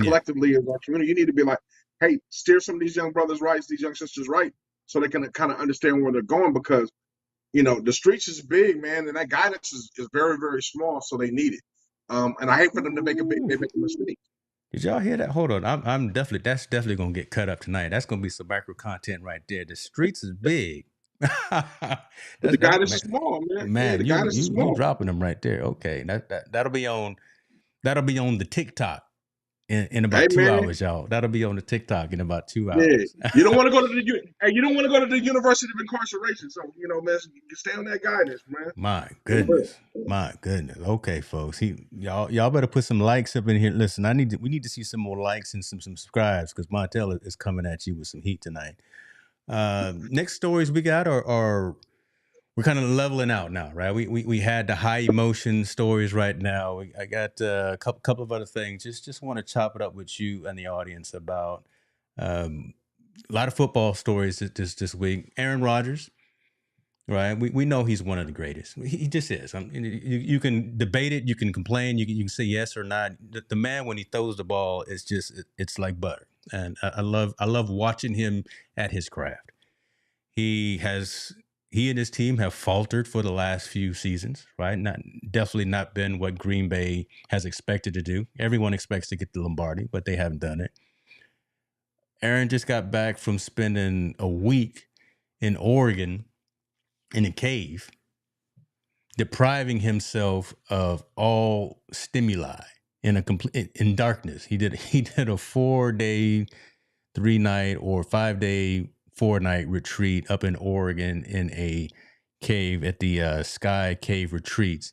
Collectively as our community, you need to be like, hey, steer some of these young brothers right, these young sisters right, so they can kind of understand where they're going, because the streets is big, man, and that guidance is very, very small, so they need it. And I hate for them to Ooh. make a mistake. Did y'all hear that? Hold on. That's definitely gonna get cut up tonight. That's gonna be some micro content right there. The streets is big. But the That's guidance is man, small, man. Yeah, man, the you guidance is you you small. dropping them right there. Okay. That'll be on the TikTok in Hey, about two man. hours, y'all. That'll be on the TikTok in about 2 Yeah, hours. you don't want to go to you don't want to go to the University of Incarceration. So man, you stay on that guidance, man. My For real. goodness. My goodness. Okay, folks. Y'all better put some likes up in here. Listen, we need to see some more likes and some subscribes, because Montel is coming at you with some heat tonight. Next stories we got are we're kind of leveling out now, right? We had the high emotion stories right now. I got a couple of other things. Just want to chop it up with you and the audience about a lot of football stories this week. Aaron Rodgers, right? We know he's one of the greatest. He just is. You can debate it, you can complain, you can say yes or not. The man, when he throws the ball, it's like butter, and I love watching him at his craft. He has he and his team have faltered for the last few seasons, right? Definitely not been what Green Bay has expected to do. Everyone expects to get the Lombardi, but they haven't done it. Aaron just got back from spending a week in Oregon in a cave, depriving himself of all stimuli in darkness. He did a 4-day, 3-night, or 5-day, 4-night retreat up in Oregon in a cave at the Sky Cave Retreats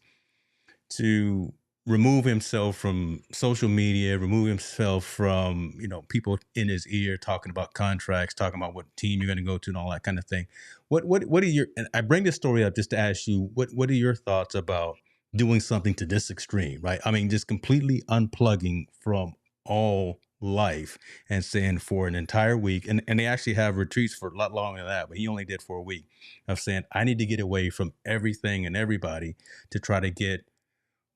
to remove himself from social media, remove himself from, people in his ear talking about contracts, talking about what team you're going to go to and all that kind of thing. What are your, and I bring this story up just to ask you, what are your thoughts about doing something to this extreme, right? I mean, just completely unplugging from all life and saying for an entire week, and they actually have retreats for a lot longer than that, but he only did for a week, of saying, I need to get away from everything and everybody to try to get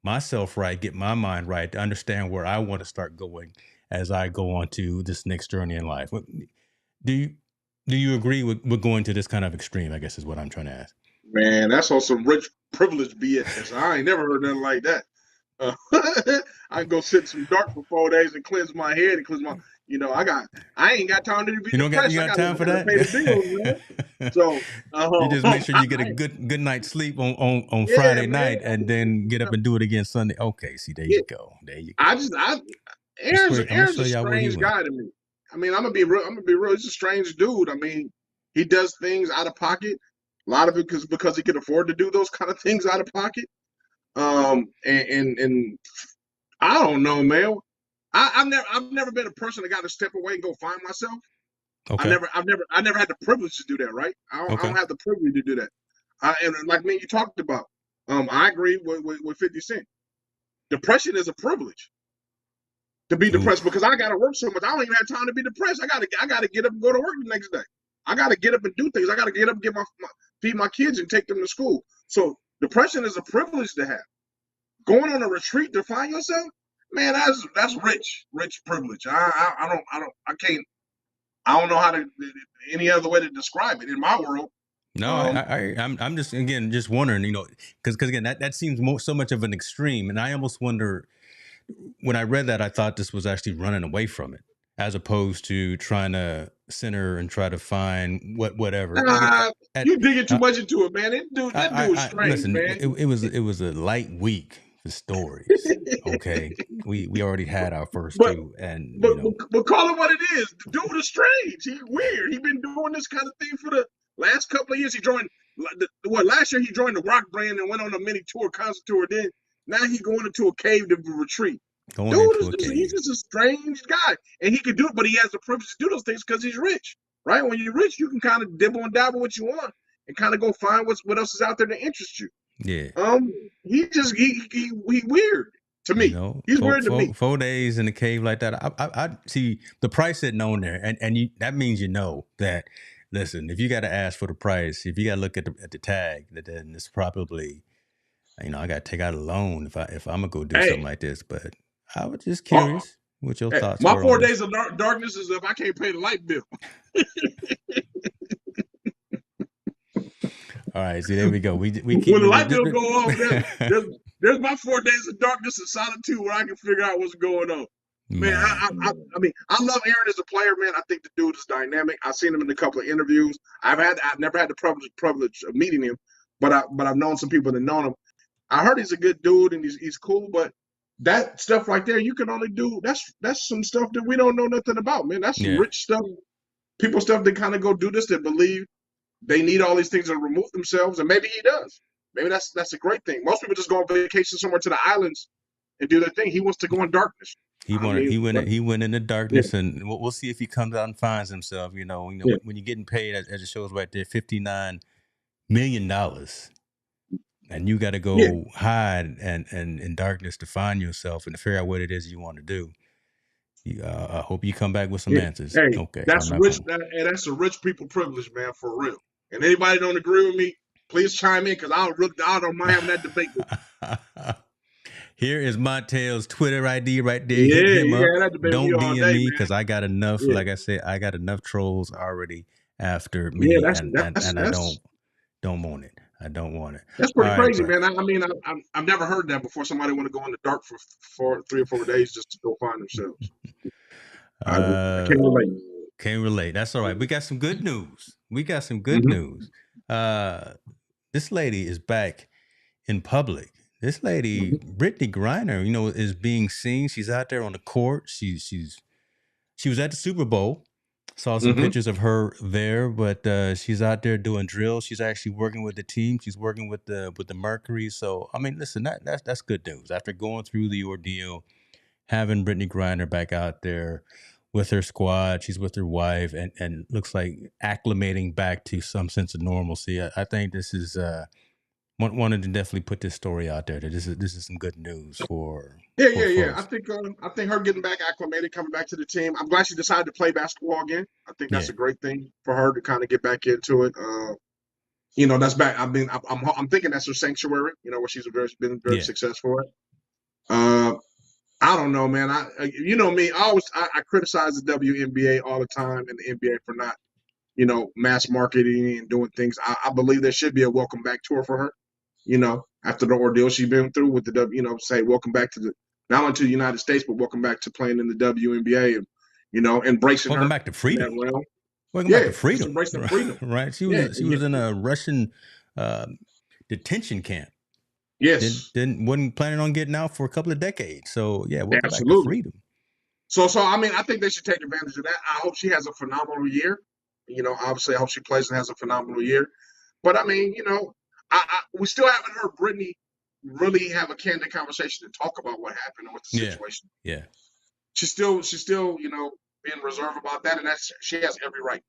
myself right, get my mind right, to understand where I want to start going as I go on to this next journey in life. Do you agree with going to this kind of extreme, I guess is what I'm trying to ask. Man, that's on some rich privilege BS. I ain't never heard nothing like that. I can go sit in some dark for 4 days and cleanse my head and cleanse my, I ain't got time to be depressed. You got time for that? Pay the bills, man. So you just make sure you get a good night's sleep on Friday night, and then get up and do it again Sunday. Okay, see, there you go. Aaron's a strange guy to me. I mean, I'm gonna be real. He's a strange dude. I mean, he does things out of pocket. A lot of it because he can afford to do those kind of things out of pocket. And I don't know, man. I've never been a person that got to step away and go find myself. Okay. I never had the privilege to do that, right? I don't have the privilege to do that. And like me, you talked about. I agree with 50 Cent. Depression is a privilege. To be depressed because I got to work so much. I don't even have time to be depressed. I got to get up and go to work the next day. I got to get up and do things. I got to get up and feed my kids and take them to school. So depression is a privilege to have. Going on a retreat to find yourself, man, that's rich privilege. I don't know how to any other way to describe it in my world. No, I'm just wondering, because again that seems so much of an extreme, and I almost wonder. When I read that, I thought this was actually running away from it, as opposed to trying to center and try to find whatever. You digging too much into it, man. That dude was strange, listen, man. It was a light week for stories. Okay, we already had our first two, but call it what it is. The dude is strange. He's weird. He's been doing this kind of thing for the last couple of years. He joined last year he joined the Rock brand and went on a mini tour, concert tour. Then now he's going into a cave to retreat. He's just a strange guy, and he can do it, but he has the privilege to do those things because he's rich, right? When you're rich, you can kind of dibble and dabble what you want, and kind of go find what else is out there to interest you. Yeah. He weird to me. He's weird to me. 4 days in a cave like that. I see the price sitting on there, and that means that. Listen, if you got to ask for the price, if you got to look at the tag, then it's probably, I got to take out a loan if I'm gonna go do something like this. But I was just curious what your thoughts were. My 4 days of darkness is if I can't pay the light bill. All right, see, there we go. We keep when the light bill go off, there's my 4 days of darkness and solitude where I can figure out what's going on. Man, I mean, I love Aaron as a player, man. I think the dude is dynamic. I've seen him in a couple of interviews. I've never had the privilege of meeting him, but I've known some people that know him. I heard he's a good dude and he's cool, but that stuff right there, you can only do that's some stuff that we don't know nothing about, man. That's some rich stuff. People stuff that kind of go do this that believe they need all these things to remove themselves, and maybe he does. Maybe that's a great thing. Most people just go on vacation somewhere to the islands and do their thing. He wants to go in darkness. He went into darkness, and we'll see if he comes out and finds himself. When you're getting paid, as it shows right there, $59 million, and you got to go hide and in darkness to find yourself and to figure out what it is you want to do. I hope you come back with some answers. Hey, okay, that's rich. That's a rich people privilege, man, for real. And anybody don't agree with me, please chime in because I don't mind having that debate with you. Here is Montel's Twitter ID right there. Hit him up. Don't DM me because I got enough. Like I said, I got enough trolls already after me, and I don't Don't want it. I don't want it. That's All pretty right, crazy, bro. man. I mean, I've never heard that before. Somebody want to go in the dark for 3 or 4 days just to go find themselves. I can't relate. Can't relate. That's all right. We got some good news. We got some good Mm-hmm. news. This lady is back in public. This lady, Mm-hmm. Brittany Griner, is being seen. She's out there on the court. She was at the Super Bowl. Saw some Mm-hmm. pictures of her there, but she's out there doing drills. She's actually working with the team. She's working with the Mercury. So I mean, listen, that's good news. After going through the ordeal, having Brittany Griner back out there with her squad, she's with her wife, and looks like acclimating back to some sense of normalcy. I think this is wanted to definitely put this story out there. That this is some good news for Yeah. folks. I think her getting back acclimated, coming back to the team. I'm glad she decided to play basketball again. I think that's Yeah. a great thing for her to kind of get back into it. That's back. I'm thinking that's her sanctuary. Where she's been very successful at. I don't know, man. You know me. I criticize the WNBA all the time and the NBA for not, mass marketing and doing things. I believe there should be a welcome back tour for her. After the ordeal she's been through with the say welcome back to not only to the United States, but welcome back to playing in the WNBA and embracing welcome her back to freedom. Welcome back to freedom. Embracing freedom. Right. She was in a Russian detention camp. Yes. Wasn't planning on getting out for a couple of decades. So yeah, welcome back to freedom. So I mean, I think they should take advantage of that. I hope she has a phenomenal year. Obviously, I hope she plays and has a phenomenal year. But I mean, we still haven't heard Brittany really have a candid conversation and talk about what happened and what the situation. Yeah. She's still, being reserved about that, and she has every right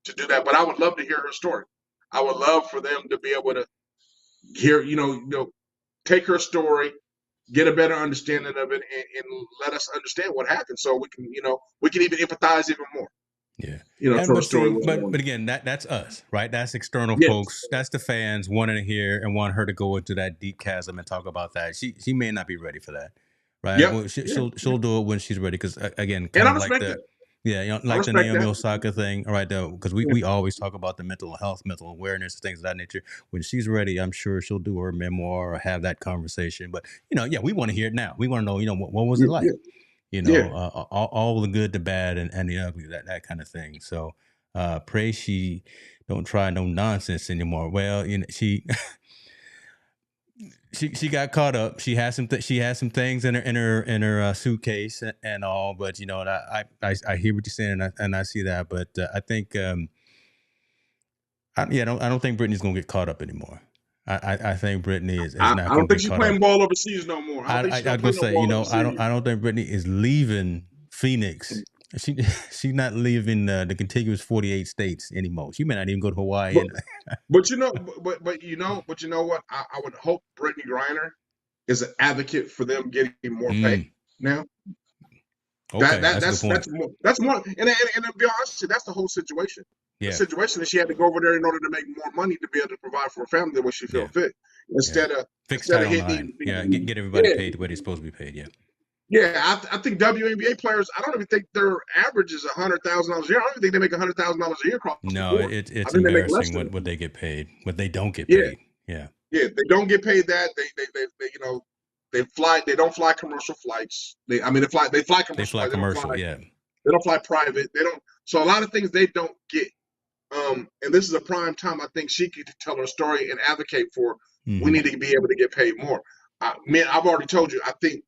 to do that. But I would love to hear her story. I would love for them to be able to hear, take her story, get a better understanding of it, and let us understand what happened, so we can even empathize even more. Yeah. But again, that's us, right? That's external folks. That's the fans wanting to hear and want her to go into that deep chasm and talk about that. She may not be ready for that, right? Yep. Well, she'll do it when she's ready. Because again, kind of like the Naomi Osaka thing, all right? Though, because we always talk about the mental health, mental awareness, things of that nature. When she's ready, I'm sure she'll do her memoir or have that conversation. But we want to hear it now. We want to know, what was it like? All the good, the bad, and the ugly, that kind of thing. So pray she don't try no nonsense anymore. Well, she she got caught up. She has some things in her suitcase and all. But I hear what you're saying, and I see that. But I think I don't think Brittany's gonna get caught up anymore. I think Brittany is not. I don't think she's playing ball overseas no more. I was say, I don't think Brittany is leaving Phoenix. She's not leaving the contiguous 48 states anymore. She may not even go to Hawaii. But you know what? I would hope Brittany Griner is an advocate for them getting more pay now. Okay, that's more. And to be honest, that's the whole situation. Yeah. The situation is she had to go over there in order to make more money to be able to provide for her family the way she felt fit. Instead of hitting, get everybody paid the way they're supposed to be paid. Yeah, I think WNBA players. I don't even think their average is $100,000 a year. I don't even think they make $100,000 a year across the board. It's embarrassing what they get paid, what they don't get paid. Yeah, they don't get paid that. They fly. They don't fly commercial flights. They fly commercial. They fly commercial. They don't fly private. They don't. So a lot of things they don't get. And this is a prime time. I think she could tell her story and advocate for. We need to be able to get paid more. I've already told you. I think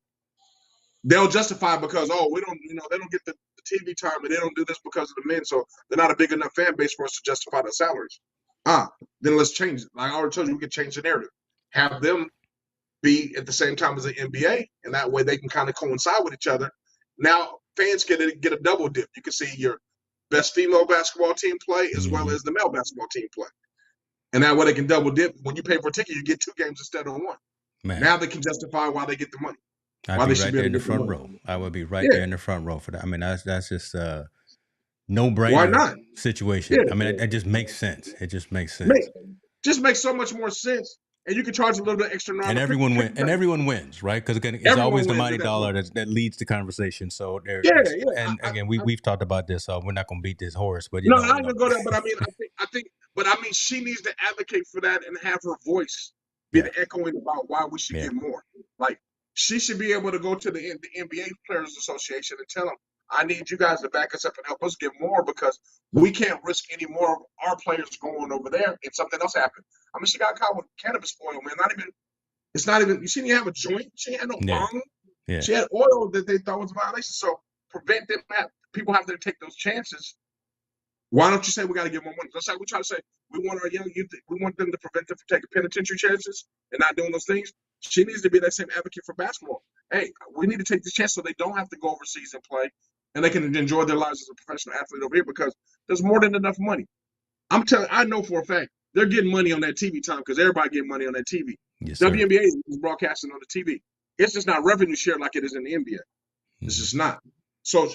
they'll justify because we don't. They don't get the TV time and they don't do this because of the men. So they're not a big enough fan base for us to justify their salaries. Then let's change it. Like I already told you, we can change the narrative. Have them be at the same time as the NBA, and that way they can kind of coincide with each other. Now fans get a double dip. You can see your best female basketball team play as well as the male basketball team play. And that way they can double dip. When you pay for a ticket, you get 2 games instead of 1. Man. Now they can justify why they get the money. I'd be right there in the front row. I would be right there in the front row for that. I mean, that's just no-brainer situation. Yeah. I mean, it just makes sense. It just makes sense. Just makes so much more sense. And you can charge a little bit extra. And everyone wins. And everyone wins, right? Because again, it's always the mighty dollar that leads the conversation. So And again, we've talked about this. So we're not going to beat this horse. But I ain't gonna go there. But I mean, I think. But I mean, she needs to advocate for that and have her voice be Yeah. the echoing about why we should Yeah. get more. Like, she should be able to go to the NBA Players Association and tell them, I need you guys to back us up and help us get more because we can't risk any more of our players going over there and something else happen. I mean, she got caught with cannabis oil, man. It's not even, she didn't have a joint. She had no Yeah. bong. Yeah. She had oil that they thought was a violation. So prevent them, people have to take those chances. Why don't you say we got to give more money? That's like we try to say we want our young youth, we want them to prevent them from taking penitentiary chances and not doing those things. She needs to be that same advocate for basketball. Hey, we need to take this chance so they don't have to go overseas and play, and they can enjoy their lives as a professional athlete over here because there's more than enough money. I'm telling, I know for a fact they're getting money on that TV time because everybody getting money on that TV. Yes, sir. WNBA is broadcasting on the TV. It's just not revenue share like it is in the NBA. It's just not. So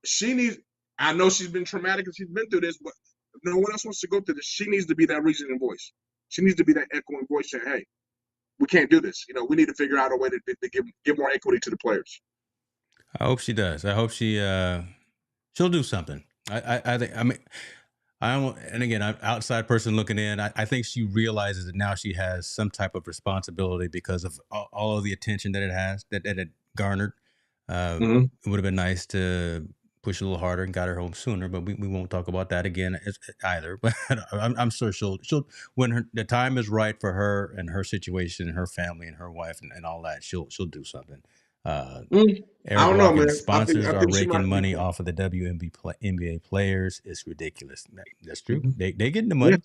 she needs. I know she's been traumatic and she's been through this, but if no one else wants to go through this, she needs to be that reasoning voice. She needs to be that echoing voice saying, "Hey, we can't do this. You know, we need to figure out a way to give more equity to the players." I hope she does. I hope she'll do something. I think. I mean, I don't. And again, I'm outside person looking in. I think she realizes that now she has some type of responsibility because of all of the attention that it has that it garnered. Mm-hmm. It would have been nice to push a little harder and got her home sooner, but we won't talk about that again either. But I'm sure she'll when the time is right for her and her situation, and her family and her wife and all that, she'll do something. Uh, I Eric don't know, man. Walken's sponsors I are think she raking might be. money off of the NBA players. It's ridiculous. That's true. Mhm. They getting the Yeah, money.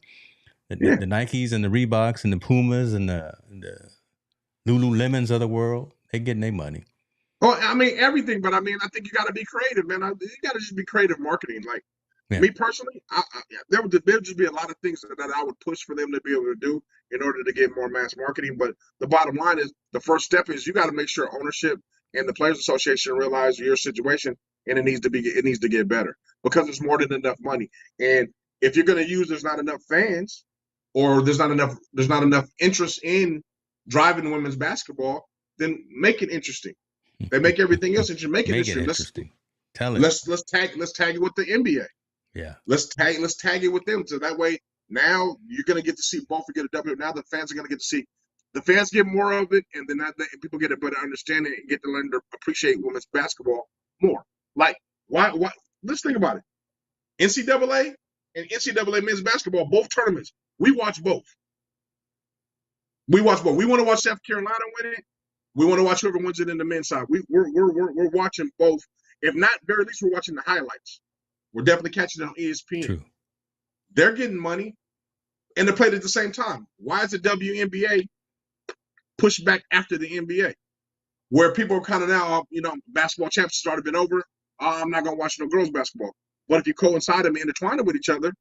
yeah. The Nikes and the Reeboks and the Pumas and the Lululemons of the world, they getting their money. Well, I mean everything, but I mean I think you got to be creative, man. You got to just be creative marketing. Like me personally, there would just be a lot of things that I would push for them to be able to do in order to get more mass marketing. But the bottom line is the first step is you got to make sure ownership and the Players Association realize your situation and it needs to get better because it's more than enough money. And if you're going to use there's not enough fans or there's not enough interest in driving women's basketball, then make it interesting. They make everything else interesting. Make it interesting. Interesting. Tell it. Let's tag it with the NBA. Yeah. Let's tag it with them. So that way now you're gonna get to see both get a W. Now the fans are gonna get to see the fans get more of it, and then people get a better understanding and get to learn to appreciate women's basketball more. Like why let's think about it. NCAA and NCAA men's basketball, both tournaments. We watch both. We watch both. We want to watch South Carolina win it. We want to watch whoever wins it in the men's side. We're watching both. If not, very least we're watching the highlights. We're definitely catching it on ESPN. True. They're getting money, and they're played at the same time. Why is the WNBA pushed back after the NBA? Where people are kind of now, basketball championships already been over. I'm not gonna watch no girls basketball. But if you coincide them and intertwine them with each other,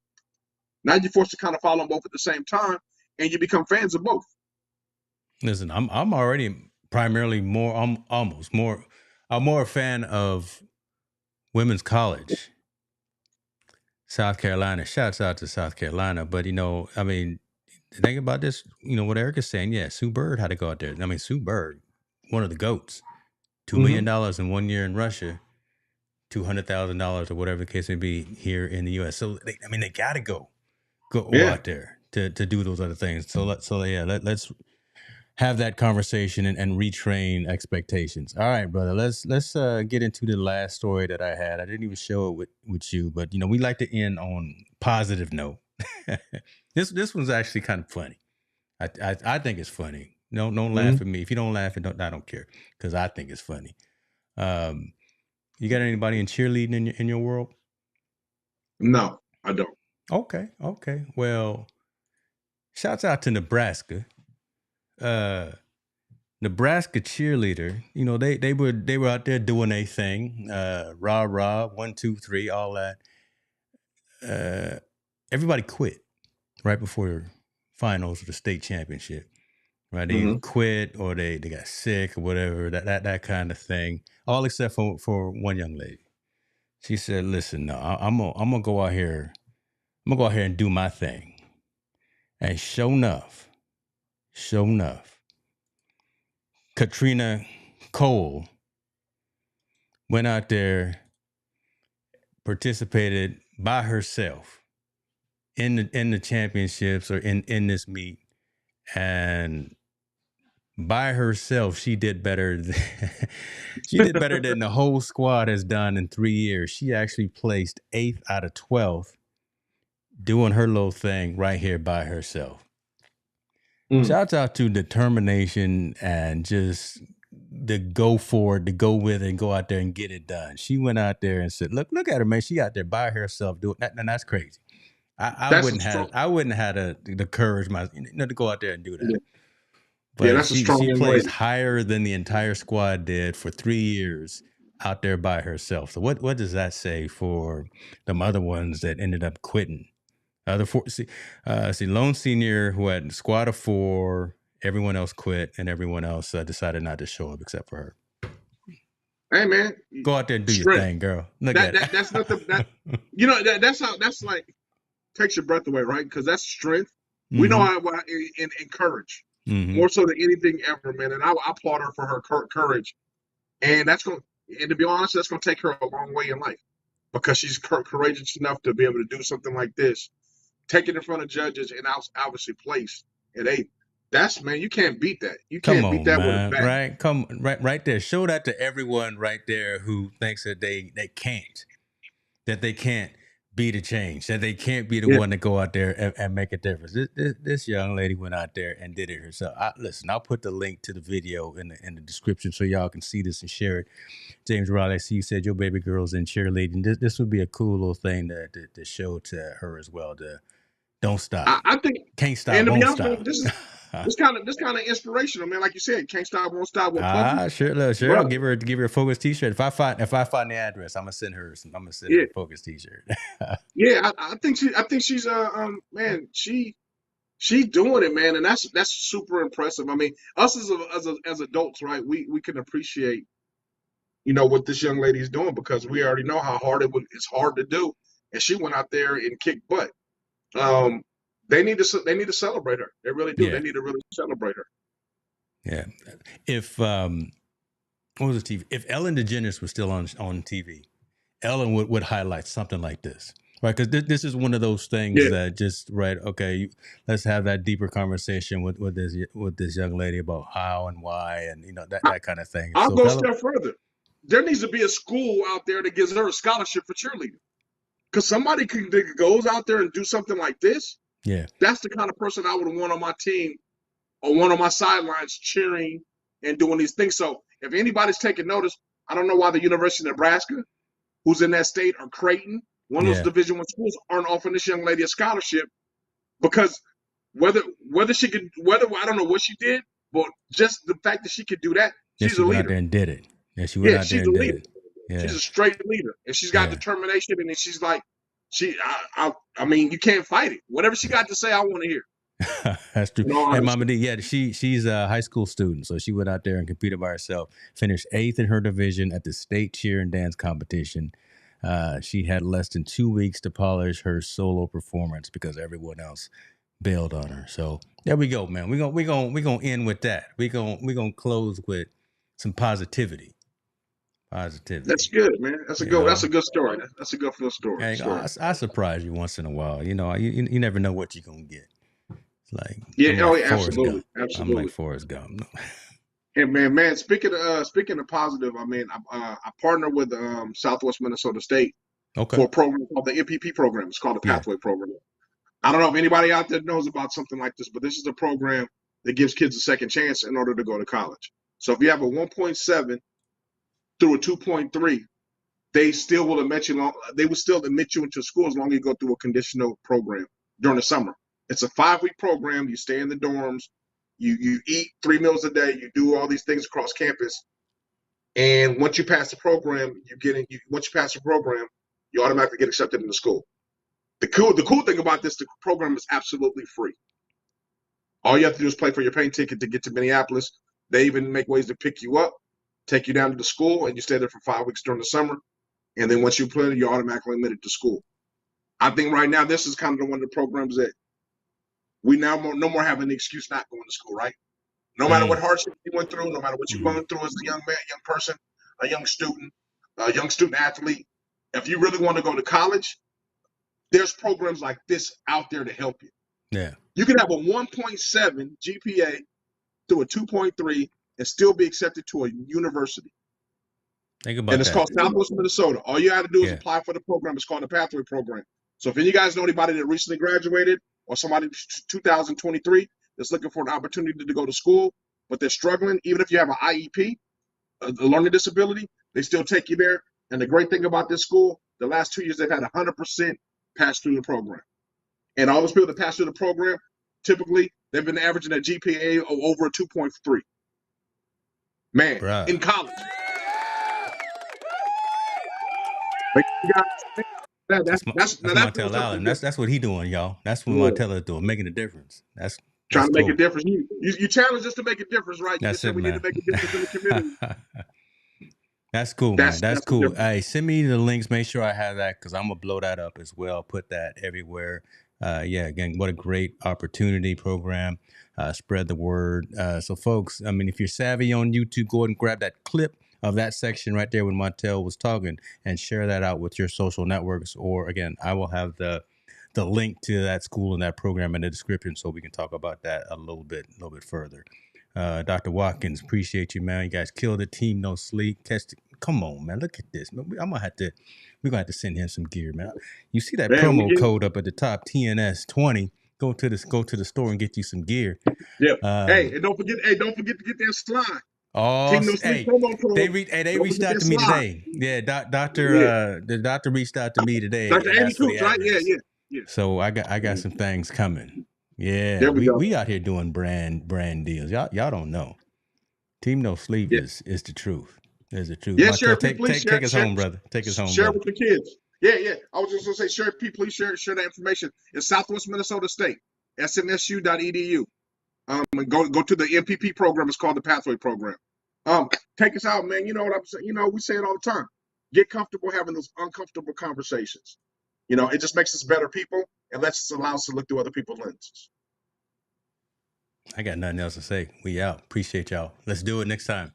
now you're forced to kind of follow them both at the same time, and you become fans of both. Listen, I'm already primarily I'm more a fan of women's college. South Carolina. Shouts out to South Carolina. But I mean, think about this, what Eric is saying. Yeah, Sue Bird had to go out there. I mean, Sue Bird, one of the GOATs, $2 million in 1 year in Russia, $200,000 or whatever the case may be here in the US. So they gotta go out there to do those other things. So let's have that conversation and retrain expectations. All right, brother. Let's get into the last story that I had. I didn't even show it with you, but we like to end on positive note. This one's actually kind of funny. I think it's funny. Don't laugh at me. If you don't laugh, I don't care because I think it's funny. You got anybody in cheerleading in your world? No, I don't. Okay. Well, shouts out to Nebraska. Nebraska cheerleader, they were out there doing a thing, rah rah, 1, 2, 3, all that. Everybody quit right before finals of the state championship. Right, they quit or they got sick or whatever, that kind of thing. All except for one young lady. She said, "Listen, no, I'm gonna go out here. I'm gonna go out here and do my thing." And sure enough. Katrina Cole went out there, participated by herself in the championships or in this meet, and by herself she did better she did better than the whole squad has done in 3 years. She actually placed 8th out of 12th doing her little thing right here by herself. Shouts out to determination and just the go for it, to go with it and go out there and get it done. She went out there and said, look at her, man. She out there by herself doing that, and that's crazy. I That's a wouldn't strong. have the courage to go out there and do that. Yeah, But that's a strong she young plays lady. higher than the entire squad did for 3 years out there by herself. So what does that say for them other ones that ended up quitting? The four, Lone Senior, who had a squad of 4, everyone else quit, and everyone else decided not to show up except for her. Hey man, Go out there and do your strength. thing, girl. Look at it. That's nothing. That's like takes your breath away, right? Because that's strength. We know how in courage more so than anything ever, man. And I applaud her for her courage, and to be honest, that's gonna take her a long way in life because she's courageous enough to be able to do something like this, take it in front of judges, and obviously place at 8th. That's, man, you can't beat that. You can't beat that with a bat. Right there. Show that to everyone right there who thinks that they can't be the change, that they can't be the one to go out there and make a difference. This young lady went out there and did it herself. Listen, I'll put the link to the video in the description so y'all can see this and share it. James Riley, I see you said your baby girl's in cheerleading. This would be a cool little thing to show to her as well. Don't stop. I think can't stop. Won't stop. This kind of inspirational, man. Like you said, can't stop, won't stop. Sure. I'll give her a Focus T-shirt. If I find the address, I'm gonna send her a Focus T-shirt. Yeah, I think she's man, she doing it, man, and that's super impressive. I mean, us as adults, right? We can appreciate, what this young lady is doing because we already know how hard it's hard to do, and she went out there and kicked butt. They need to celebrate her. They really do. Yeah. They need to really celebrate her. Yeah. If what was the TV? If Ellen DeGeneres was still on TV, Ellen would highlight something like this, right? Because this is one of those things that just okay, let's have that deeper conversation with this young lady about how and why and that kind of thing. I'll go a step further. There needs to be a school out there that gives her a scholarship for cheerleading. Because somebody that goes out there and do something like this, that's the kind of person I would want on my team or one on my sidelines cheering and doing these things. So if anybody's taking notice, I don't know why the University of Nebraska, who's in that state, or Creighton, one of those Division I schools, aren't offering this young lady a scholarship. Because whether I don't know what she did, but just the fact that she could do that, she's a leader. Went out there and did it. Yeah, she went out there and did it. Yeah. She's a straight leader, and she's got determination, and she's like, I mean, you can't fight it. Whatever she got to say, I want to hear. That's true. And Mama D, she's a high school student, so she went out there and competed by herself. Finished 8th in her division at the state cheer and dance competition. She had less than 2 weeks to polish her solo performance because everyone else bailed on her. So there we go, man. We're gonna end with that. We're gonna close with some positivity. That's good, man. That's a good story. That's a good story. Hey, I surprise you once in a while. You never know what you're gonna get. It's like absolutely. I'm like Forrest Gump. And man, speaking of positive, I mean, I partner with Southwest Minnesota State for a program called the MPP program. It's called the Pathway Program. I don't know if anybody out there knows about something like this, but this is a program that gives kids a second chance in order to go to college. So if you have a 1.7 through a 2.3, they still will admit you. They will still admit you into school as long as you go through a conditional program during the summer. It's a 5-week program. You stay in the dorms. You eat 3 meals a day. You do all these things across campus. And once you pass the program, you automatically get accepted into school. The cool thing about this, the program is absolutely free. All you have to do is pay for your plane ticket to get to Minneapolis. They even make ways to pick you up, take you down to the school, and you stay there for 5 weeks during the summer. And then once you play, you're automatically admitted to school. I think right now this is kind of one of the programs that we now no more have an excuse not going to school, right? No matter what hardship you went through, no matter what you're going through as a young man, young person, a young student athlete, if you really want to go to college, There's programs like this out there to help you. Yeah. You can have a 1.7 GPA through a 2.3 and still be accepted to a university. Think about And it's that. called Southwest Minnesota. All you got to do is Yeah. apply for the program. It's called the Pathway Program. So if any of you guys know anybody that recently graduated or somebody 2023 that's looking for an opportunity to go to school, but they're struggling, even if you have an IEP, a learning disability, they still take you there. And the great thing about this school, the last 2 years, they've had 100% pass through the program. And all those people that pass through the program, typically, they've been averaging a GPA of over a 2.3. Man, Bruh. in college. Like, you guys, That's that's Montel something Allen. different. That's what he doing, y'all. That's what Yeah. Montel is doing, making a difference. That's Trying to make cool. a difference. You challenge us to make a difference, right? You That's just said it, we man. need to make a difference in the community. That's cool, man. That's the cool. difference. Hey, send me the links. Make sure I have that because I'm gonna blow that up as well. Put that everywhere. Yeah, again, what a great opportunity program. Spread the word. So, folks, I mean, if you're savvy on YouTube, go ahead and grab that clip of that section right there when Montel was talking and share that out with your social networks. Or again, I will have the link to that school and that program in the description so we can talk about that a little bit further. Dr. Watkins, appreciate you, man. You guys killed it. Team No Sleep. Come on, man. Look at this. We're gonna have to send him some gear, man. You see that promo code up at the top, TNS20. Go to the store and get you some gear. Yeah. Hey, and don't forget to get that slide. Oh, Team No Sleep promo code. they reached out to me today. Yeah, the doctor reached out to me today. Dr. And Amy asked for the Coops, right? address. Yeah. So I got some things coming. Yeah, There we go. we out here doing brand deals. Y'all don't know. Team No Sleep is the truth. Is the truth. Yeah, Montel, please take us home, brother. Take us home, share brother. with the kids. Yeah. I was just gonna say, please share that information. It's Southwest Minnesota State, smsu.edu. And go to the MPP program. It's called the Pathway Program. Take us out, man. You know what I'm saying? You know, we say it all the time. Get comfortable having those uncomfortable conversations. You know, it just makes us better people and allows us to look through other people's lenses. I got nothing else to say. We out. Appreciate y'all. Let's do it next time.